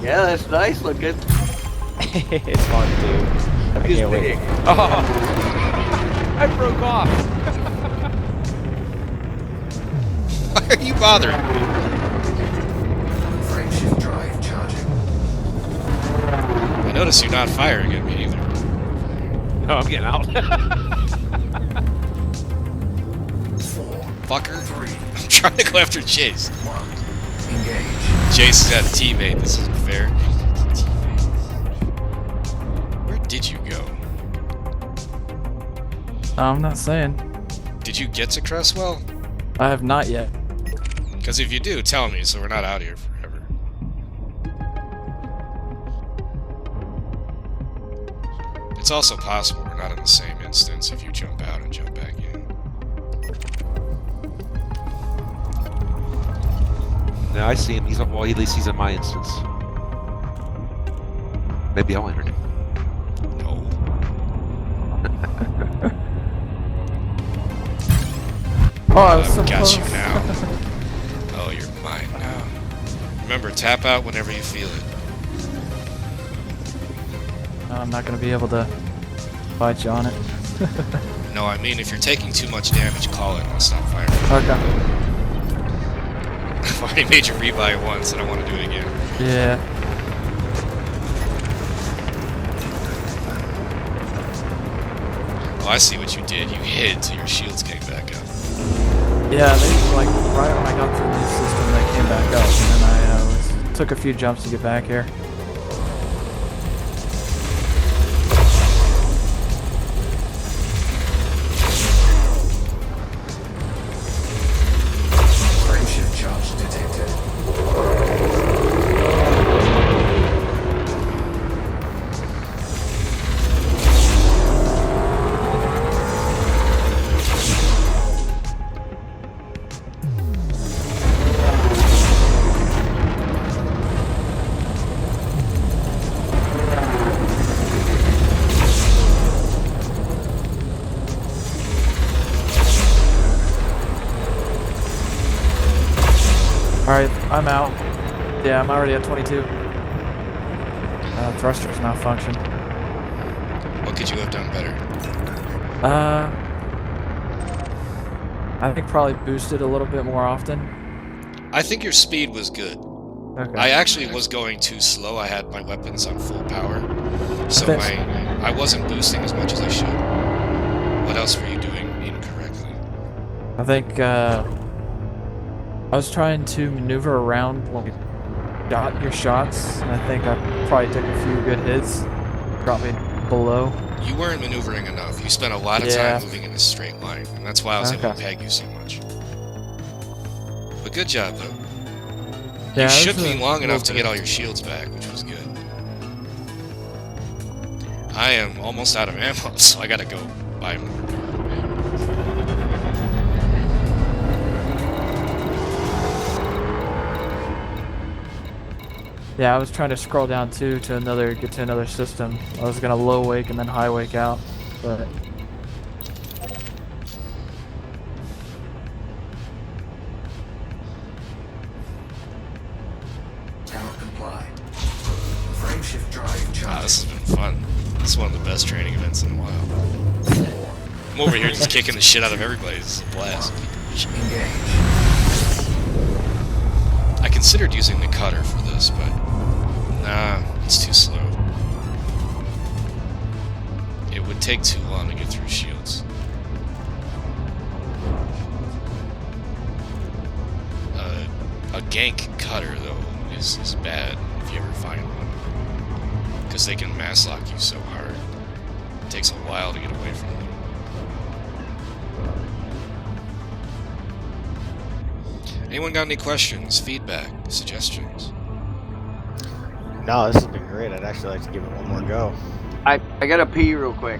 Yeah, that's nice looking. It's fun too. I He's can't wait. big. Oh, I broke off. Why are you bothering me? Frameshift drive charging. I notice you're not firing at me either. No, I'm getting out. 4, Fucker. 3, I'm trying to go after Jace. 1. Engage. Jace has got a teammate. This isn't fair. Where did you go? I'm not saying. Did you get to Cresswell? I have not yet. Because if you do, tell me so we're not out here forever. It's also possible we're not in the same instance if you jump out and jump back in. No, I see him. He's well. At least he's in my instance. Maybe I'll enter him. No. Oh, I was so Got close. you now. Oh, you're mine now. Remember, tap out whenever you feel it. I'm not gonna be able to fight you on it. No, I mean, if you're taking too much damage, call it and I'll stop firing. Okay. I've already made you rebuy it once, I don't want to do it again. Yeah. Oh, I see what you did. You hid till your shields came back up. Yeah, they like right when I got to the new system, they came back up, and then I took a few jumps to get back here. Frameshift charge detected. Alright, I'm out. Yeah, I'm already at 22. Thruster's malfunction. What could you have done better? I think probably boosted a little bit more often. I think your speed was good. Okay. I actually was going too slow. I had my weapons on full power. So That's- I wasn't boosting as much as I should. What else were you doing incorrectly? I think I was trying to maneuver around like your shots, and I think I probably took a few good hits. Got me below. You weren't maneuvering enough. You spent a lot of Yeah. time moving in a straight line, and that's why I was able to Okay. peg you so much. But good job, though. Yeah, You it shook was me a long enough little to bit. get all your shields back, which was good. I am almost out of ammo, so I gotta go buy more. Yeah, I was trying to scroll down too to get to another system. I was gonna low wake and then high wake out, but Cannot comply. Frameshift drive Ah, this charging. has been fun. This is one of the best training events in a while. I'm over here just kicking the shit out of everybody. This is a blast. Engage. I considered using the cutter for this, but nah, it's too slow. It would take too long to get through shields. A gank cutter, though, is bad if you ever find one. Because they can mass lock you so hard. It takes a while to get away from them. Anyone got any questions, feedback, suggestions? No, this has been great. I'd actually like to give it one more go. I gotta pee real quick.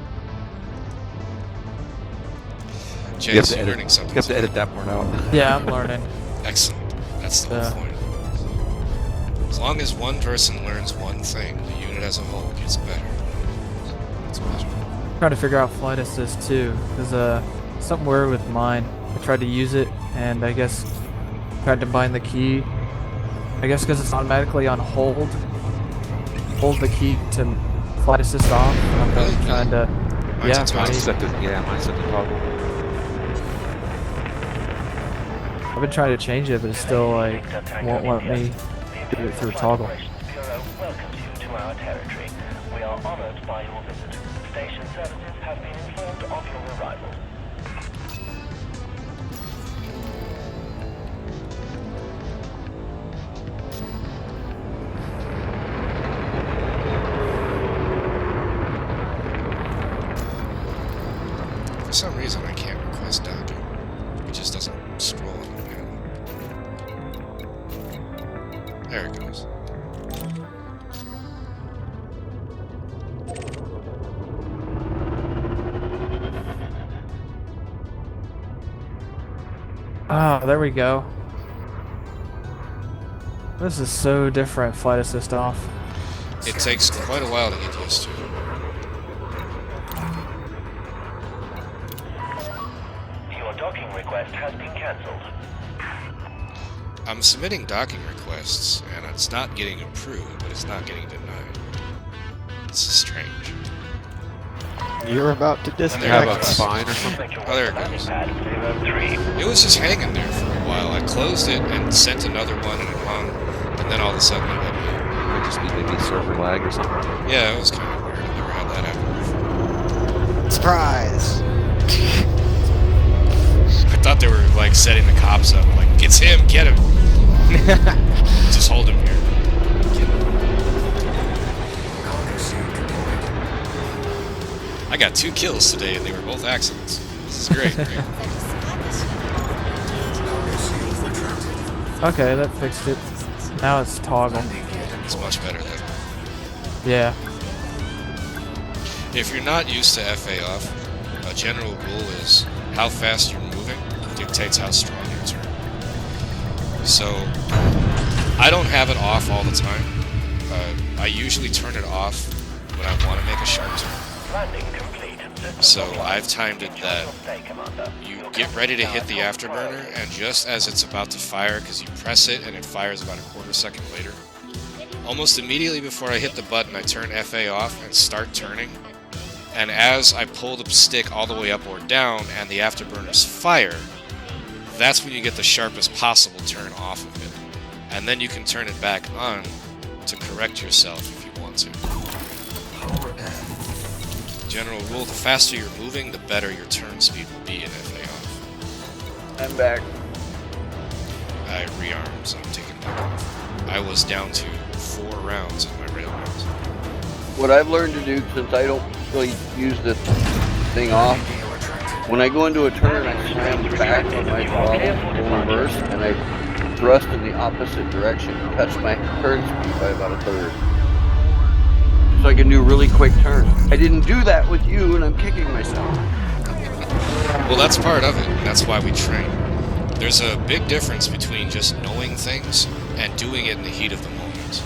Jace, you're learning something. You have to edit that part out. yeah, I'm learning. Excellent. That's the whole point. As long as one person learns one thing, the unit as a whole gets better. That's better. Trying to figure out flight assist too, because something weird with mine. I tried to use it, and I guess tried to bind the key. I guess because it's automatically on hold. Hold the key to flight assist off. And I'm Really? trying to. Mine's Yeah, a toggle. Mine's set to, mine's set to toggle. I've been trying to change it, but it still like won't let me do it through toggle. Bureau welcomes you to our territory. We are honored by your visit. Station services have been informed of your arrival. For some reason, I can't request docking. It just doesn't scroll on the panel. There it goes. Ah, there we go. This is so different, flight assist off. It takes quite a while to get used to. Your docking request has been cancelled. I'm submitting docking requests, and it's not getting approved, but it's not getting denied. This is strange. You're about to You have disconnect. a spine or something? Oh, there it goes. Pad 03. It was just hanging there for a while. I closed it and sent another one and it hung, and then all of a sudden it went away. Might just be maybe server lag or something. Yeah, it was kind of weird. I never had that happen before. Surprise! I thought they were like setting the cops up, like, it's him, get him. Just hold him here. Get him. Cargo suit deployed. I got 2 kills today and they were both accidents. This is great. Cargo suit retracted. Okay, that fixed it. Now it's toggle. It's much better than. Yeah. If you're not used to FA off, a general rule is how fast you're moving dictates how strong you turn. So, I don't have it off all the time. I usually turn it off when I want to make a sharp turn. Landing complete. So I've timed it that you get ready to hit the afterburner, and just as it's about to fire, because you press it and it fires about a quarter second later, almost immediately before I hit the button, I turn FA off and start turning. And as I pull the stick all the way up or down and the afterburners fire, that's when you get the sharpest possible turn off of it. And then you can turn it back on to correct yourself if you want to. Power N. General rule, the faster you're moving, the better your turn speed will be in FA off. I'm back. I rearmed, so I'm taking that off. I was down to 4 rounds in my railguns. What I've learned to do, since I don't really use this thing off, when I go into a turn, I slam back on my throttle, full reverse, and I thrust in the opposite direction, cuts my turn speed by about a third. So I can do really quick turns. I didn't do that with you, and I'm kicking myself. Well, that's part of it. That's why we train. There's a big difference between just knowing things and doing it in the heat of the moment.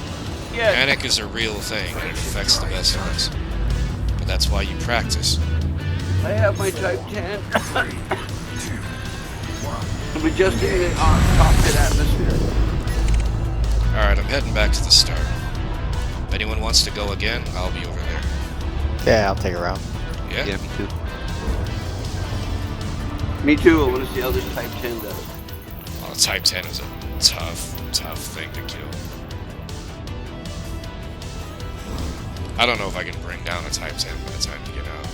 Yeah. Panic is a real thing, and it affects the best ones. But that's why you practice. I have my Type 10. I'm adjusting it on cockpit atmosphere. Alright, I'm heading back to the start. If anyone wants to go again, I'll be over there. Yeah, I'll take a round. Yeah? Yeah, me too. Me too. I want to see how this Type 10 does. Oh, Type 10 is a tough thing to kill. I don't know if I can bring down a Type 10 by the time to get out.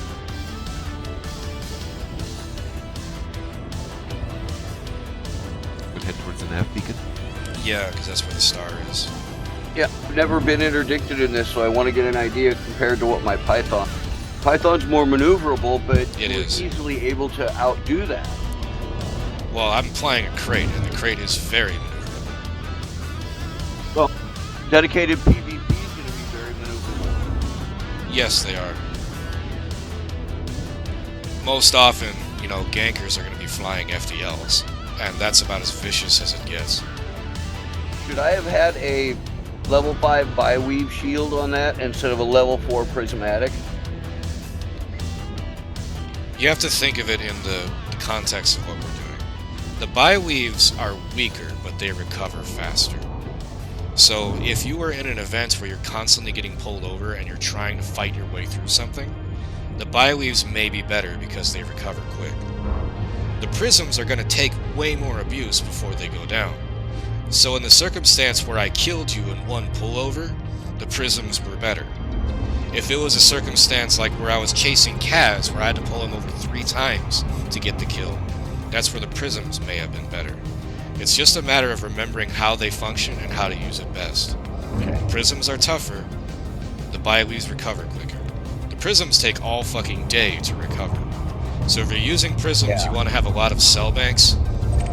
We'd head towards the nav beacon. Yeah, because that's where the star is. Yeah, I've never been interdicted in this, so I want to get an idea compared to what my Python. Python's more maneuverable, but It we're is. easily able to outdo that. Well, I'm playing a crate, and the crate is very maneuverable. Well, dedicated PvP is going to be very maneuverable. Yes, they are. Most often, you know, gankers are going to be flying FDLs, and that's about as vicious as it gets. Should I have had a level 5 Biweave shield on that instead of a level 4 prismatic? You have to think of it in the context of what we're doing. The Biweaves are weaker, but they recover faster. So if you were in an event where you're constantly getting pulled over and you're trying to fight your way through something, the Biweaves may be better because they recover quick. The Prisms are going to take way more abuse before they go down. So in the circumstance where I killed you in one pullover, the Prisms were better. If it was a circumstance like where I was chasing Kaz, where I had to pull him over 3 times to get the kill, that's where the Prisms may have been better. It's just a matter of remembering how they function and how to use it best. Prisms are tougher, the Biweaves recover quicker. The Prisms take all fucking day to recover. So if you're using Prisms, you want to have a lot of cell banks,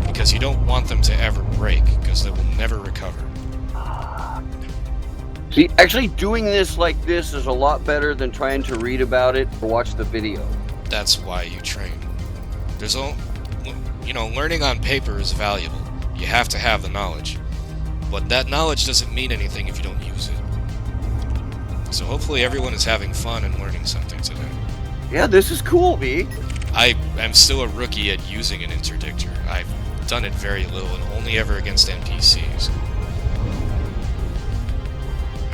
because you don't want them to ever break, because they will never recover. See, actually doing this like this is a lot better than trying to read about it or watch the video. That's why you train. Learning on paper is valuable. You have to have the knowledge. But that knowledge doesn't mean anything if you don't use it. So hopefully everyone is having fun and learning something today. Yeah, this is cool, B. I am still a rookie at using an interdictor. I've done it very little and only ever against NPCs.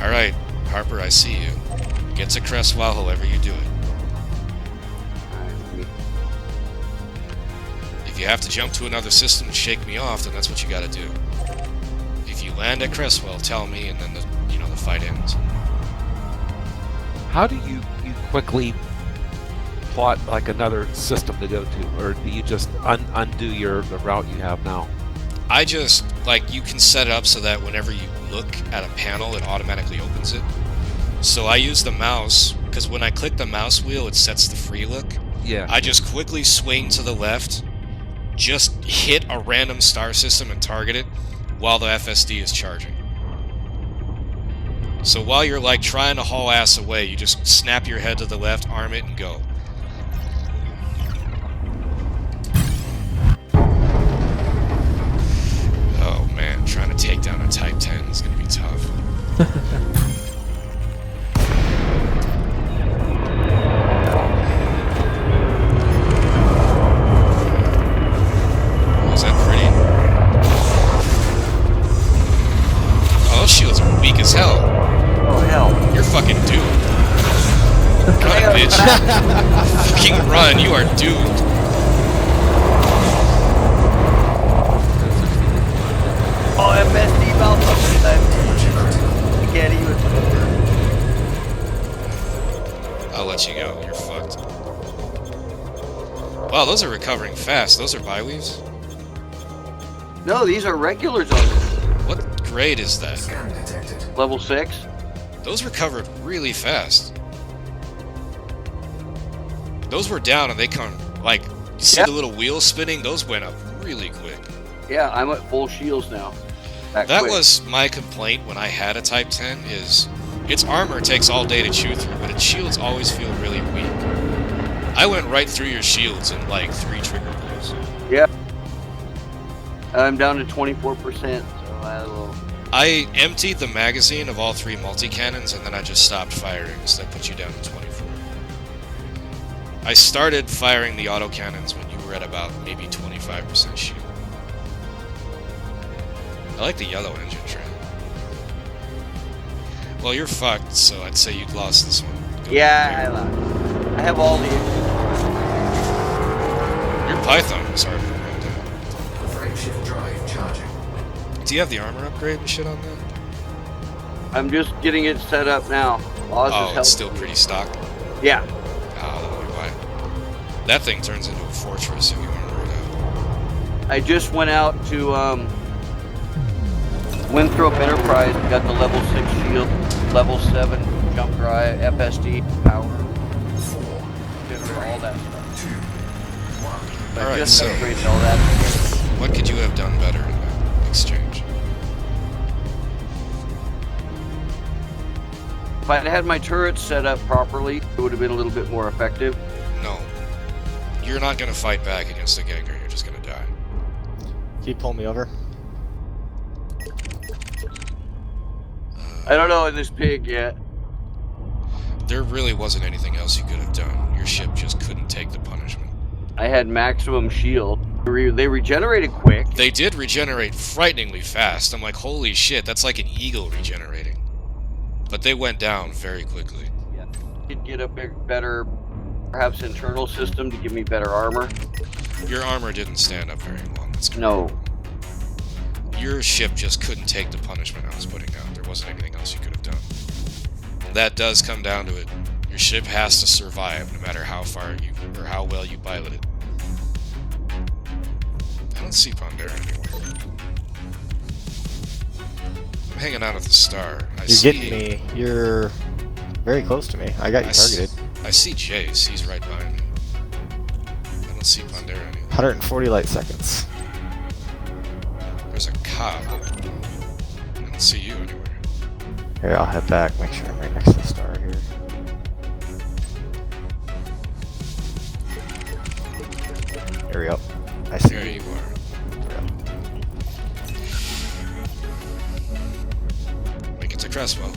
Alright, Harper, I see you. Get to Crestwell however you do it. If you have to jump to another system to shake me off, then that's what you gotta do. If you land at Crestwell, tell me, and then the fight ends. How do you quickly plot like another system to go to, or do you just undo the route you have now? I just, you can set it up so that whenever you look at a panel, it automatically opens it. So I use the mouse, because when I click the mouse wheel, it sets the free look. Yeah. I just quickly swing to the left, just hit a random star system and target it while the FSD is charging. So while you're trying to haul ass away, you just snap your head to the left, arm it, and go. Oh man, trying to take down a Type 10 is gonna be tough. Oh, is that pretty? Oh, those shields are weak as hell. Oh, hell. You're fucking doomed. Run, bitch. Fucking run, you are doomed. Oh, FSD malfunction. I can't even. I'll let you go. You're fucked. Wow, those are recovering fast. Those are Biweaves? No, these are regulars on this. What grade is that? Scan detected. Level 6. Those recovered really fast. Those were down and they come, you see Yeah. the little wheels spinning? Those went up really quick. Yeah, I'm at full shields now. That quick. was my complaint when I had a Type 10, is its armor takes all day to chew through, but its shields always feel really weak. I went right through your shields in 3 trigger pulls. Yeah. I'm down to 24%, so I had a little I emptied the magazine of all 3 multi-cannons, and then I just stopped firing, so that put you down to 24. I started firing the autocannons when you were at about maybe 25% shield. I like the yellow engine trim. Well, you're fucked, so I'd say you'd lost this one. Yeah, I have all the. Your Python was hard to run down. Frameshift drive charging. Do you have the armor upgrade and shit on that? I'm just getting it set up now. Oz is Oh, helping it's still me. pretty stock? Yeah. Oh, that'll be why. That thing turns into a fortress if you armor it out. I just went out to Winthrop Enterprise, got the level 6 shield, level 7 jump drive, FSD power, all that stuff. I Alright, just so upgraded all that. what could you have done better in that exchange? If I'd had my turrets set up properly, it would have been a little bit more effective. No. You're not gonna fight back against the Gengar, you're just gonna die. Can you pull me over? I don't know in this pig yet. There really wasn't anything else you could have done. Your ship just couldn't take the punishment. I had maximum shield. They regenerated quick. They did regenerate frighteningly fast. I'm like, holy shit, that's like an eagle regenerating. But they went down very quickly. Yeah. Did get a better, perhaps internal system to give me better armor. Your armor didn't stand up very long. That's No. Your ship just couldn't take the punishment I was putting out. There wasn't anything else you could have done. That does come down to it. Your ship has to survive no matter how far you or how well you pilot it. I don't see Pondera anywhere. I'm hanging out at the star. You're getting me. You're very close to me. I got you targeted. I see Jace. He's right behind me. I don't see Pondera anywhere. 140 light seconds. There's a cob. I don't see you anywhere. Here, I'll head back. Make sure I'm right next to the star here. Here we go. I see There you. you are. Make it to Cresswell.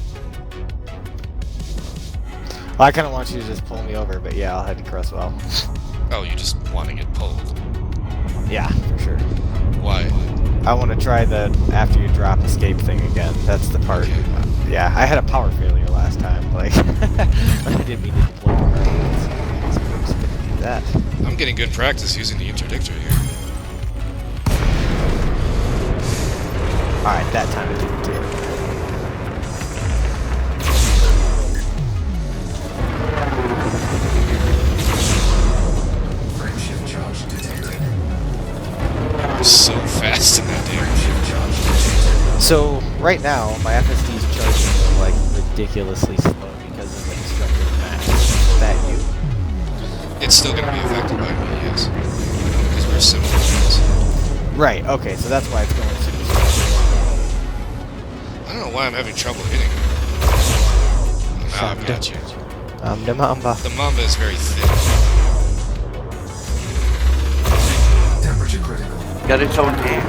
Well, I kind of want you to just pull me over, but yeah, I'll head to Cresswell. Oh, you just want to get pulled. Yeah, for sure. Why? I want to try the after you drop escape thing again. That's the part. Okay. Yeah, I had a power failure last time. Like, I didn't mean to deploy the rockets. So I'm just gonna do that. I'm getting good practice using the interdictor here. Alright, that time it didn't do it. Frameshift charge detected. You're so fast in that damn. Frameshift charge detected. So, right now, my FSD's charging like ridiculously slow because of the instructor match. Is that you? It's still going to be affected by me, yes. Because we're similar things. Right, okay, so that's why it's going super slow. I don't know why I'm having trouble hitting it. Now I've got you. The Mamba. The Mamba is very thin. Temperature critical. Got its own name.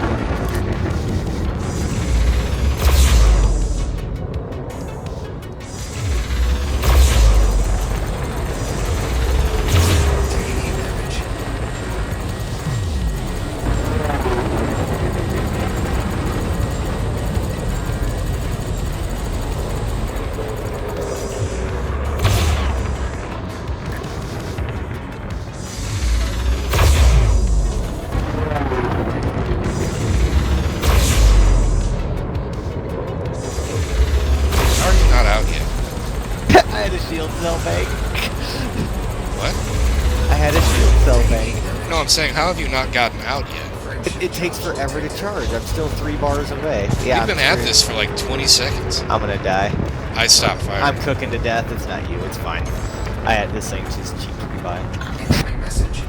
Taking damage. How are you not out yet? I had a shield cell bank. What? I had a shield cell bank. No, I'm saying, how have you not gotten out yet? It takes forever to charge. I'm still 3 bars away. Yeah, We've been I'm at this for like 20 seconds. I'm gonna die. I stopped firing. I'm cooking to death. It's not you. It's fine. I had this thing's just cheap to buy. Incoming message.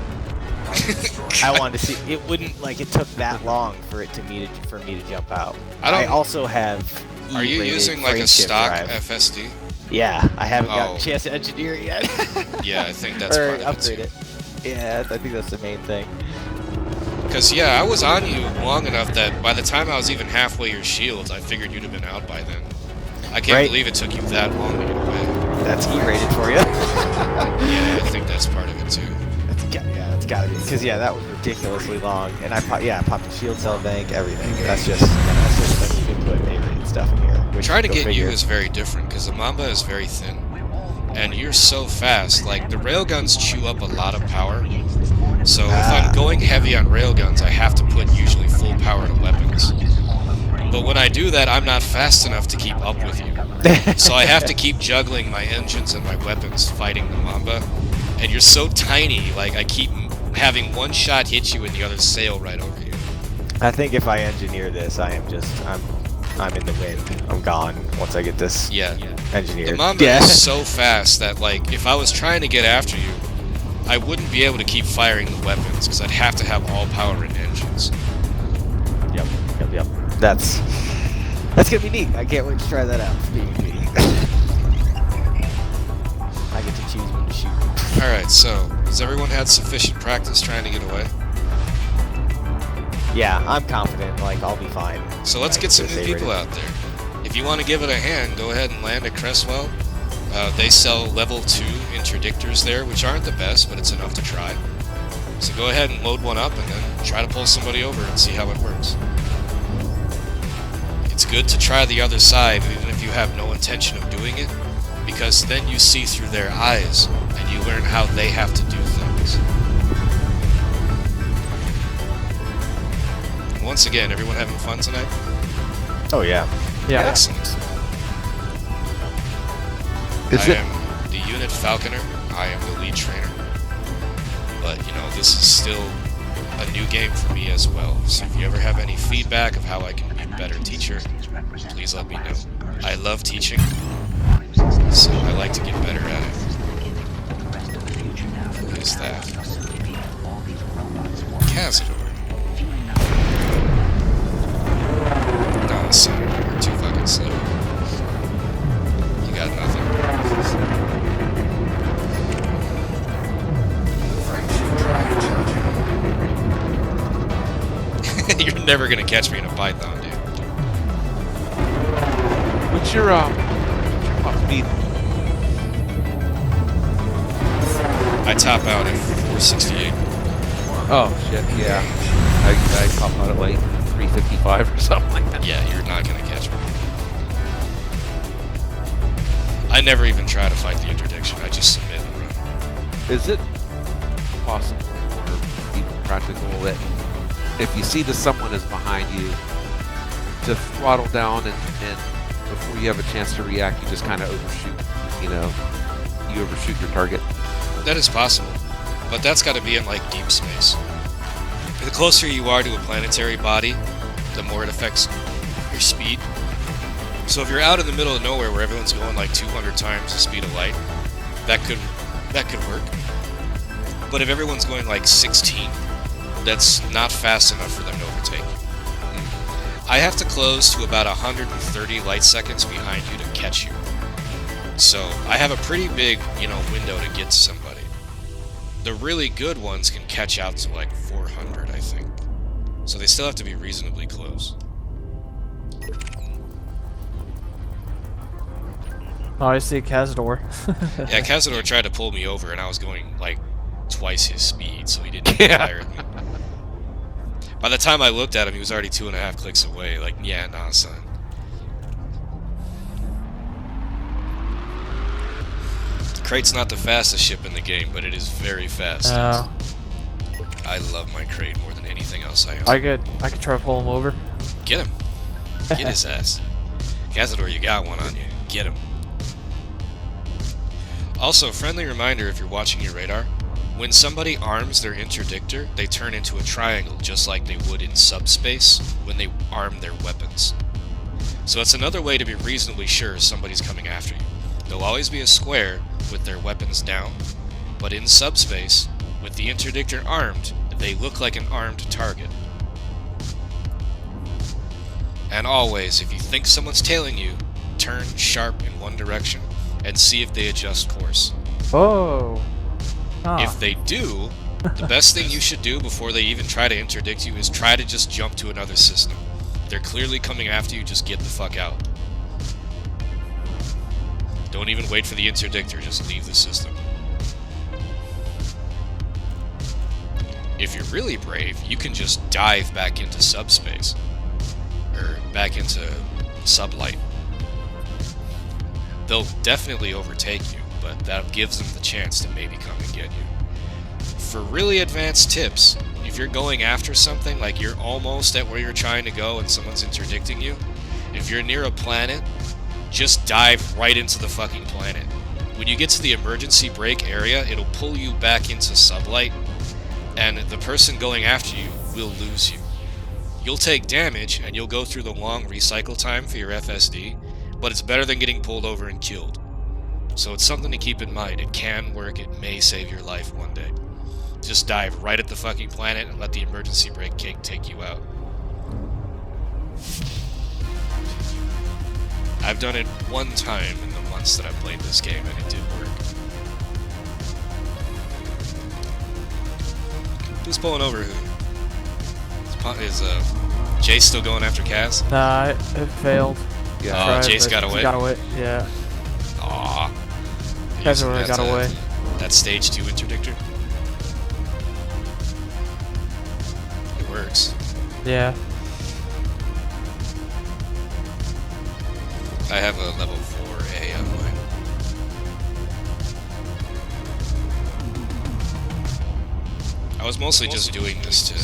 I wanted to see. It wouldn't like it took that long for it to for me to jump out. I don't- also have. Are you E-rated using like a frameshift stock drive. FSD? Yeah, I haven't gotten Oh. a chance to engineer it yet. Yeah, I think that's or part of it upgrade too. it. Yeah, I think that's the main thing. Because, yeah, I was on you long enough that by the time I was even halfway your shields, I figured you'd have been out by then. I can't believe it took you that long to get away. That's E-rated for you. Yeah, I think that's part of it, too. That's gotta be. Because, yeah, that was ridiculously long. And I popped the shield cell bank, everything. That's just when you can put A-rated stuff in here. Which Try to go get figure. you is very different, because the Mamba is very thin. And you're so fast, like, the railguns chew up a lot of power. So if I'm going heavy on railguns, I have to put usually full power to weapons. But when I do that, I'm not fast enough to keep up with you. So I have to keep juggling my engines and my weapons fighting the Mamba. And you're so tiny, like, I keep having one shot hit you and the other sail right over you. I think if I engineer this, I'm in the wind. I'm gone once I get this engineered. The Mamba is so fast that, like, if I was trying to get after you, I wouldn't be able to keep firing the weapons, because I'd have to have all power in engines. Yep. That's gonna be neat. I can't wait to try that out. It's being neat. I get to choose when to shoot. Alright, so, has everyone had sufficient practice trying to get away? Yeah, I'm confident. Like, I'll be fine. So let's get some new people out there. If you want to give it a hand, go ahead and land at Cresswell. They sell level 2 interdictors there, which aren't the best, but it's enough to try. So go ahead and load one up and then try to pull somebody over and see how it works. It's good to try the other side, even if you have no intention of doing it, because then you see through their eyes, and you learn how they have to do things. And once again, everyone having fun tonight? Oh, yeah. Yeah. Excellent. I am the unit Falconer. I am the lead trainer. But, you know, this is still a new game for me as well. So if you ever have any feedback of how I can be a better teacher, please let me know. I love teaching, so I like to get better at it. What is that? Cazador. No, son, you're too fucking slow. You got nothing. You're never gonna catch me in a python, dude. What's your top speed? I top out at 468. Oh shit, yeah. I top out at like 355 or something like that. Yeah, you're not gonna catch me. I never even try to fight the interdiction. I just submit and run. Is it possible or even practical that if you see that someone is behind you, to throttle down and before you have a chance to react, you just kind of overshoot, you know, you overshoot your target? That is possible, but that's got to be in like deep space. The closer you are to a planetary body, the more it affects your speed. So if you're out in the middle of nowhere where everyone's going like 200 times the speed of light, that could work. But if everyone's going like 16, that's not fast enough for them to overtake you. I have to close to about 130 light seconds behind you to catch you. So I have a pretty big, window to get to somebody. The really good ones can catch out to like 400, I think. So they still have to be reasonably close. Oh, I see Cazador. Yeah, Cazador tried to pull me over, and I was going like twice his speed, so he didn't fire at me. By the time I looked at him, he was already 2.5 clicks away. Like, yeah, nah, son. Crate's not the fastest ship in the game, but it is very fast. I love my Crate more than anything else I own. I could try to pull him over. Get him. Get his ass. Cazador, you got one on you. Get him. Also, friendly reminder if you're watching your radar, when somebody arms their interdictor, they turn into a triangle just like they would in subspace when they arm their weapons. So it's another way to be reasonably sure somebody's coming after you. They'll always be a square with their weapons down, but in subspace, with the interdictor armed, they look like an armed target. And always, if you think someone's tailing you, turn sharp in one direction and see if they adjust course. Oh. Ah. If they do, The best thing you should do before they even try to interdict you is try to just jump to another system. They're clearly coming after you, just get the fuck out. Don't even wait for the interdictor, just leave the system. If you're really brave, you can just dive back into subspace. Or back into sublight. They'll definitely overtake you, but that gives them the chance to maybe come and get you. For really advanced tips, if you're going after something, like you're almost at where you're trying to go and someone's interdicting you, if you're near a planet, just dive right into the fucking planet. When you get to the emergency brake area, it'll pull you back into sublight, and the person going after you will lose you. You'll take damage, and you'll go through the long recycle time for your FSD, but it's better than getting pulled over and killed. So it's something to keep in mind. It can work, it may save your life one day. Just dive right at the fucking planet and let the emergency brake kick take you out. I've done it one time in the months that I've played this game, and it did work. Who's pulling over who? Is Jace still going after Kaz? Nah, it failed. Yeah. Tried, Jace but got away? he got away, yeah. Aww. Cazador got away. That stage 2 interdictor? It works. Yeah. I have a level 4A on mine. I was mostly just doing this to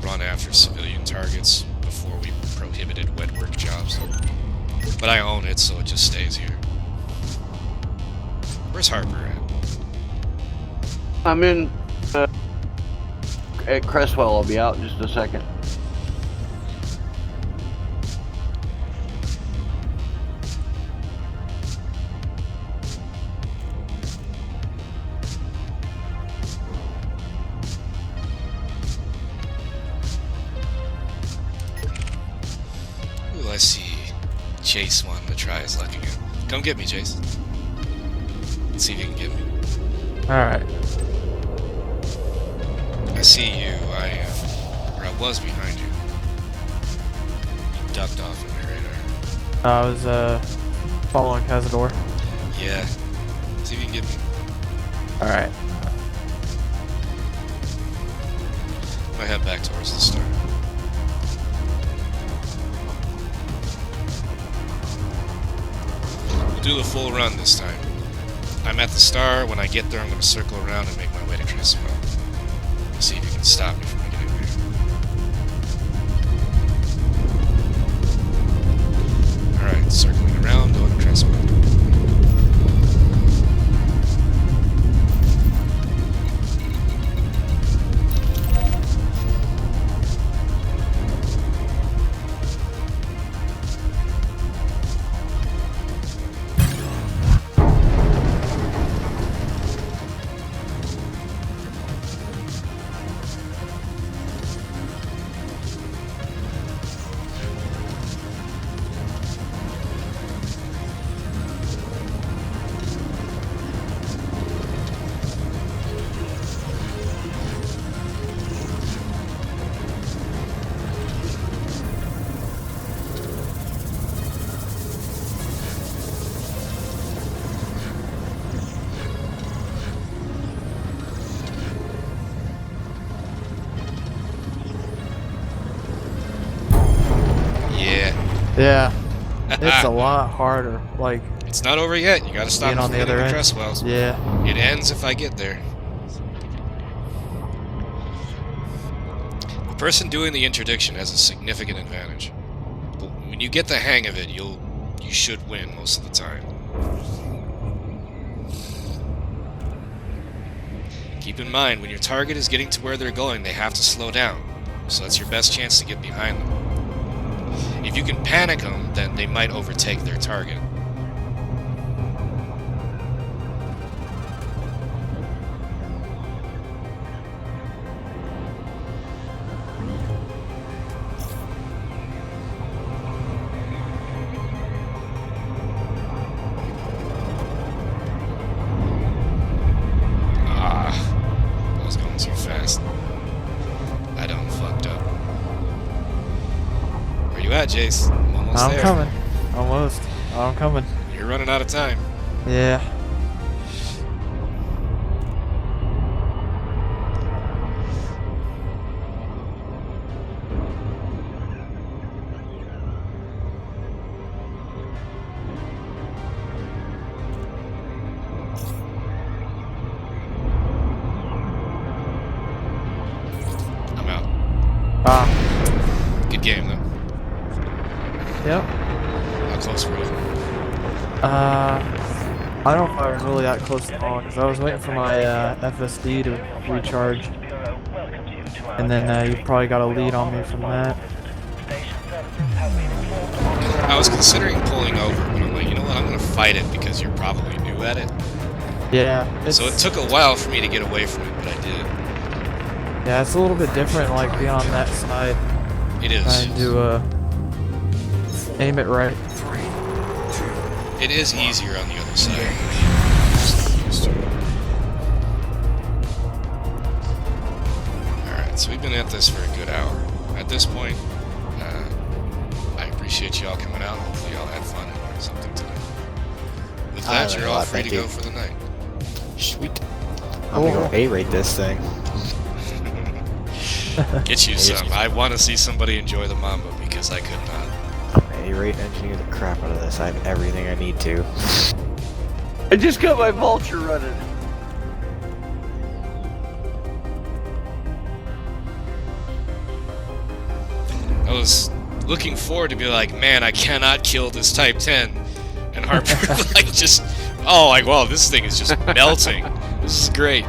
run after civilian targets before we prohibited wet work jobs. But I own it, so it just stays here. Where's Harper at? I'm in at Cresswell. I'll be out in just a second. Ooh, I see Jace wanting to try his luck again. Come get me, Jace. Let's see if you can get me. Alright. I see you. I was behind you. You ducked off of my radar. I was following Cazador. Yeah. See if you can get me. Alright. I'm gonna head back towards the start. We'll do the full run this time. I'm at the star. When I get there, I'm gonna circle around and make my way to Criswell. See if you can stop me from getting there. Alright, circling around, going to Criswell. Yeah. It's a lot harder. Like, It's not over yet. You gotta stop being on the other end. Cresswells. Yeah. It ends if I get there. The person doing the interdiction has a significant advantage. But when you get the hang of it, you should win most of the time. Keep in mind, when your target is getting to where they're going, they have to slow down. So that's your best chance to get behind them. If you can panic them, then they might overtake their target. I was going too fast. at, Jace? I'm almost I'm there. coming. Almost. I'm coming. You're running out of time. Yeah. I'm out. Ah. Good game, though. Yep. How close were you? I don't know if I was really that close at all because I was waiting for my FSD to recharge, and then you probably got a lead on me from that. I was considering pulling over, but I'm like, you know what? I'm going to fight it because you're probably new at it. Yeah. So it took a while for me to get away from it, but I did. Yeah, it's a little bit different, like being on that side, It is. trying to aim it right. It is easier on the other side. Alright, so we've been at this for a good hour. At this point, I appreciate y'all coming out. Hopefully y'all had fun and learned something tonight. With I that, learned you're a all lot, free to thank go you. for the night. Sweet. I'm gonna go A-rate this thing. Get you some. I want to see somebody enjoy the Mamba because I could not. I'm gonna A-rate engineer the crap out of this. I have everything I need to. I just got my vulture running. I was looking forward to be like, man, I cannot kill this Type 10. And Harper, like, just, oh, like, wow, this thing is just melting. This is great.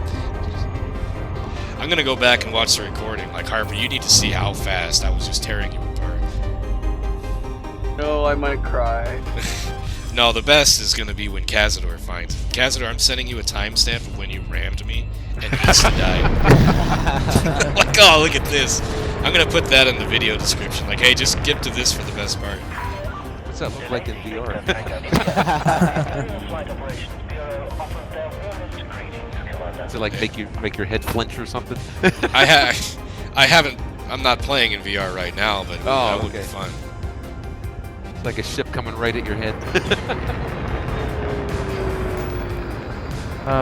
I'm gonna go back and watch the recording. Like, Harper, you need to see how fast I was just tearing you apart. No, I might cry. No, the best is gonna be when Cazador finds it. Cazador, I'm sending you a timestamp of when you rammed me and insta died. Like, oh, look at this. I'm gonna put that in the video description. Like, hey, just skip to this for the best part. What's that look like in VR? Flight Operations Bureau offers their warmest greetings, Commander. Does it like make your head flinch or something? I haven't. I'm not playing in VR right now, but that would be okay. fun. It's like a ship coming right at your head.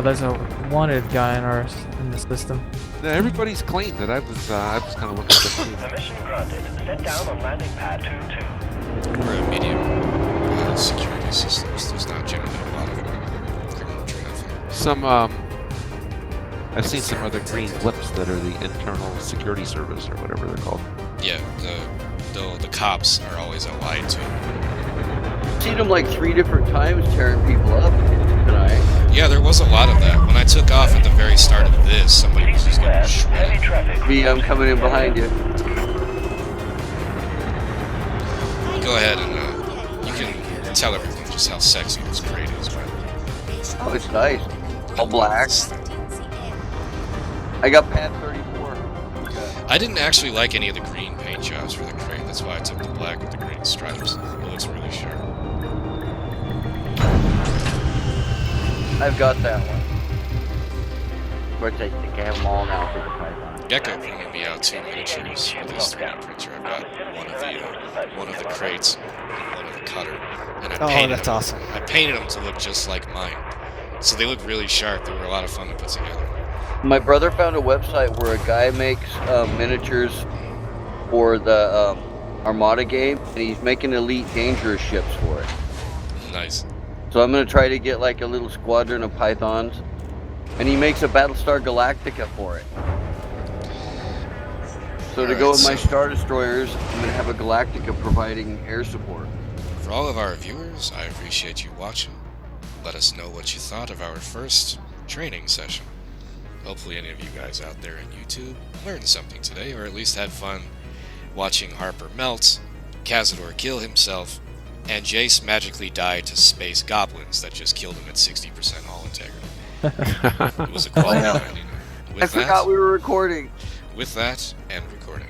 There's a wanted guy in the system. No, everybody's claimed that. I was kind of looking at this too. Permission granted. Set down on landing pad 2-2. We're a medium security systems. There's not generally a lot of criminal traffic. Some I've seen some other green blips that are the internal security service or whatever they're called. Yeah, the cops are always allied to. I've seen them like 3 different times tearing people up tonight. Yeah, there was a lot of that. When I took off at the very start of this, somebody was Please just beware. getting Heavy shredded. traffic. VM coming in behind you. Go ahead and you can tell everyone just how sexy this crate is, by the way. Oh, it's nice. All black. I got pad 34. I didn't actually like any of the green paint jobs for the crate. That's why I took the black with the green stripes. It looks really sharp. I've got that one. Where they have them all now for the Python. Gecko printed me out 2 miniatures with his 3D printer. I've got one of the crates and one of the cutter, and I Oh, painted that's them. awesome. I painted them to look just like mine, so they look really sharp. They were a lot of fun to put together. My brother found a website where a guy makes miniatures for the Armada game, and he's making Elite Dangerous ships for it. Nice. So I'm going to try to get like a little squadron of Pythons, and he makes a Battlestar Galactica for it. So to go with my Star Destroyers, I'm going to have a Galactica providing air support. For all of our viewers, I appreciate you watching. Let us know what you thought of our first training session. Hopefully any of you guys out there on YouTube learned something today, or at least had fun watching Harper melt, Cazador kill himself, and Jace magically die to space goblins that just killed him at 60% hull integrity. It was a quality finding. I forgot we were recording. With that, and recording.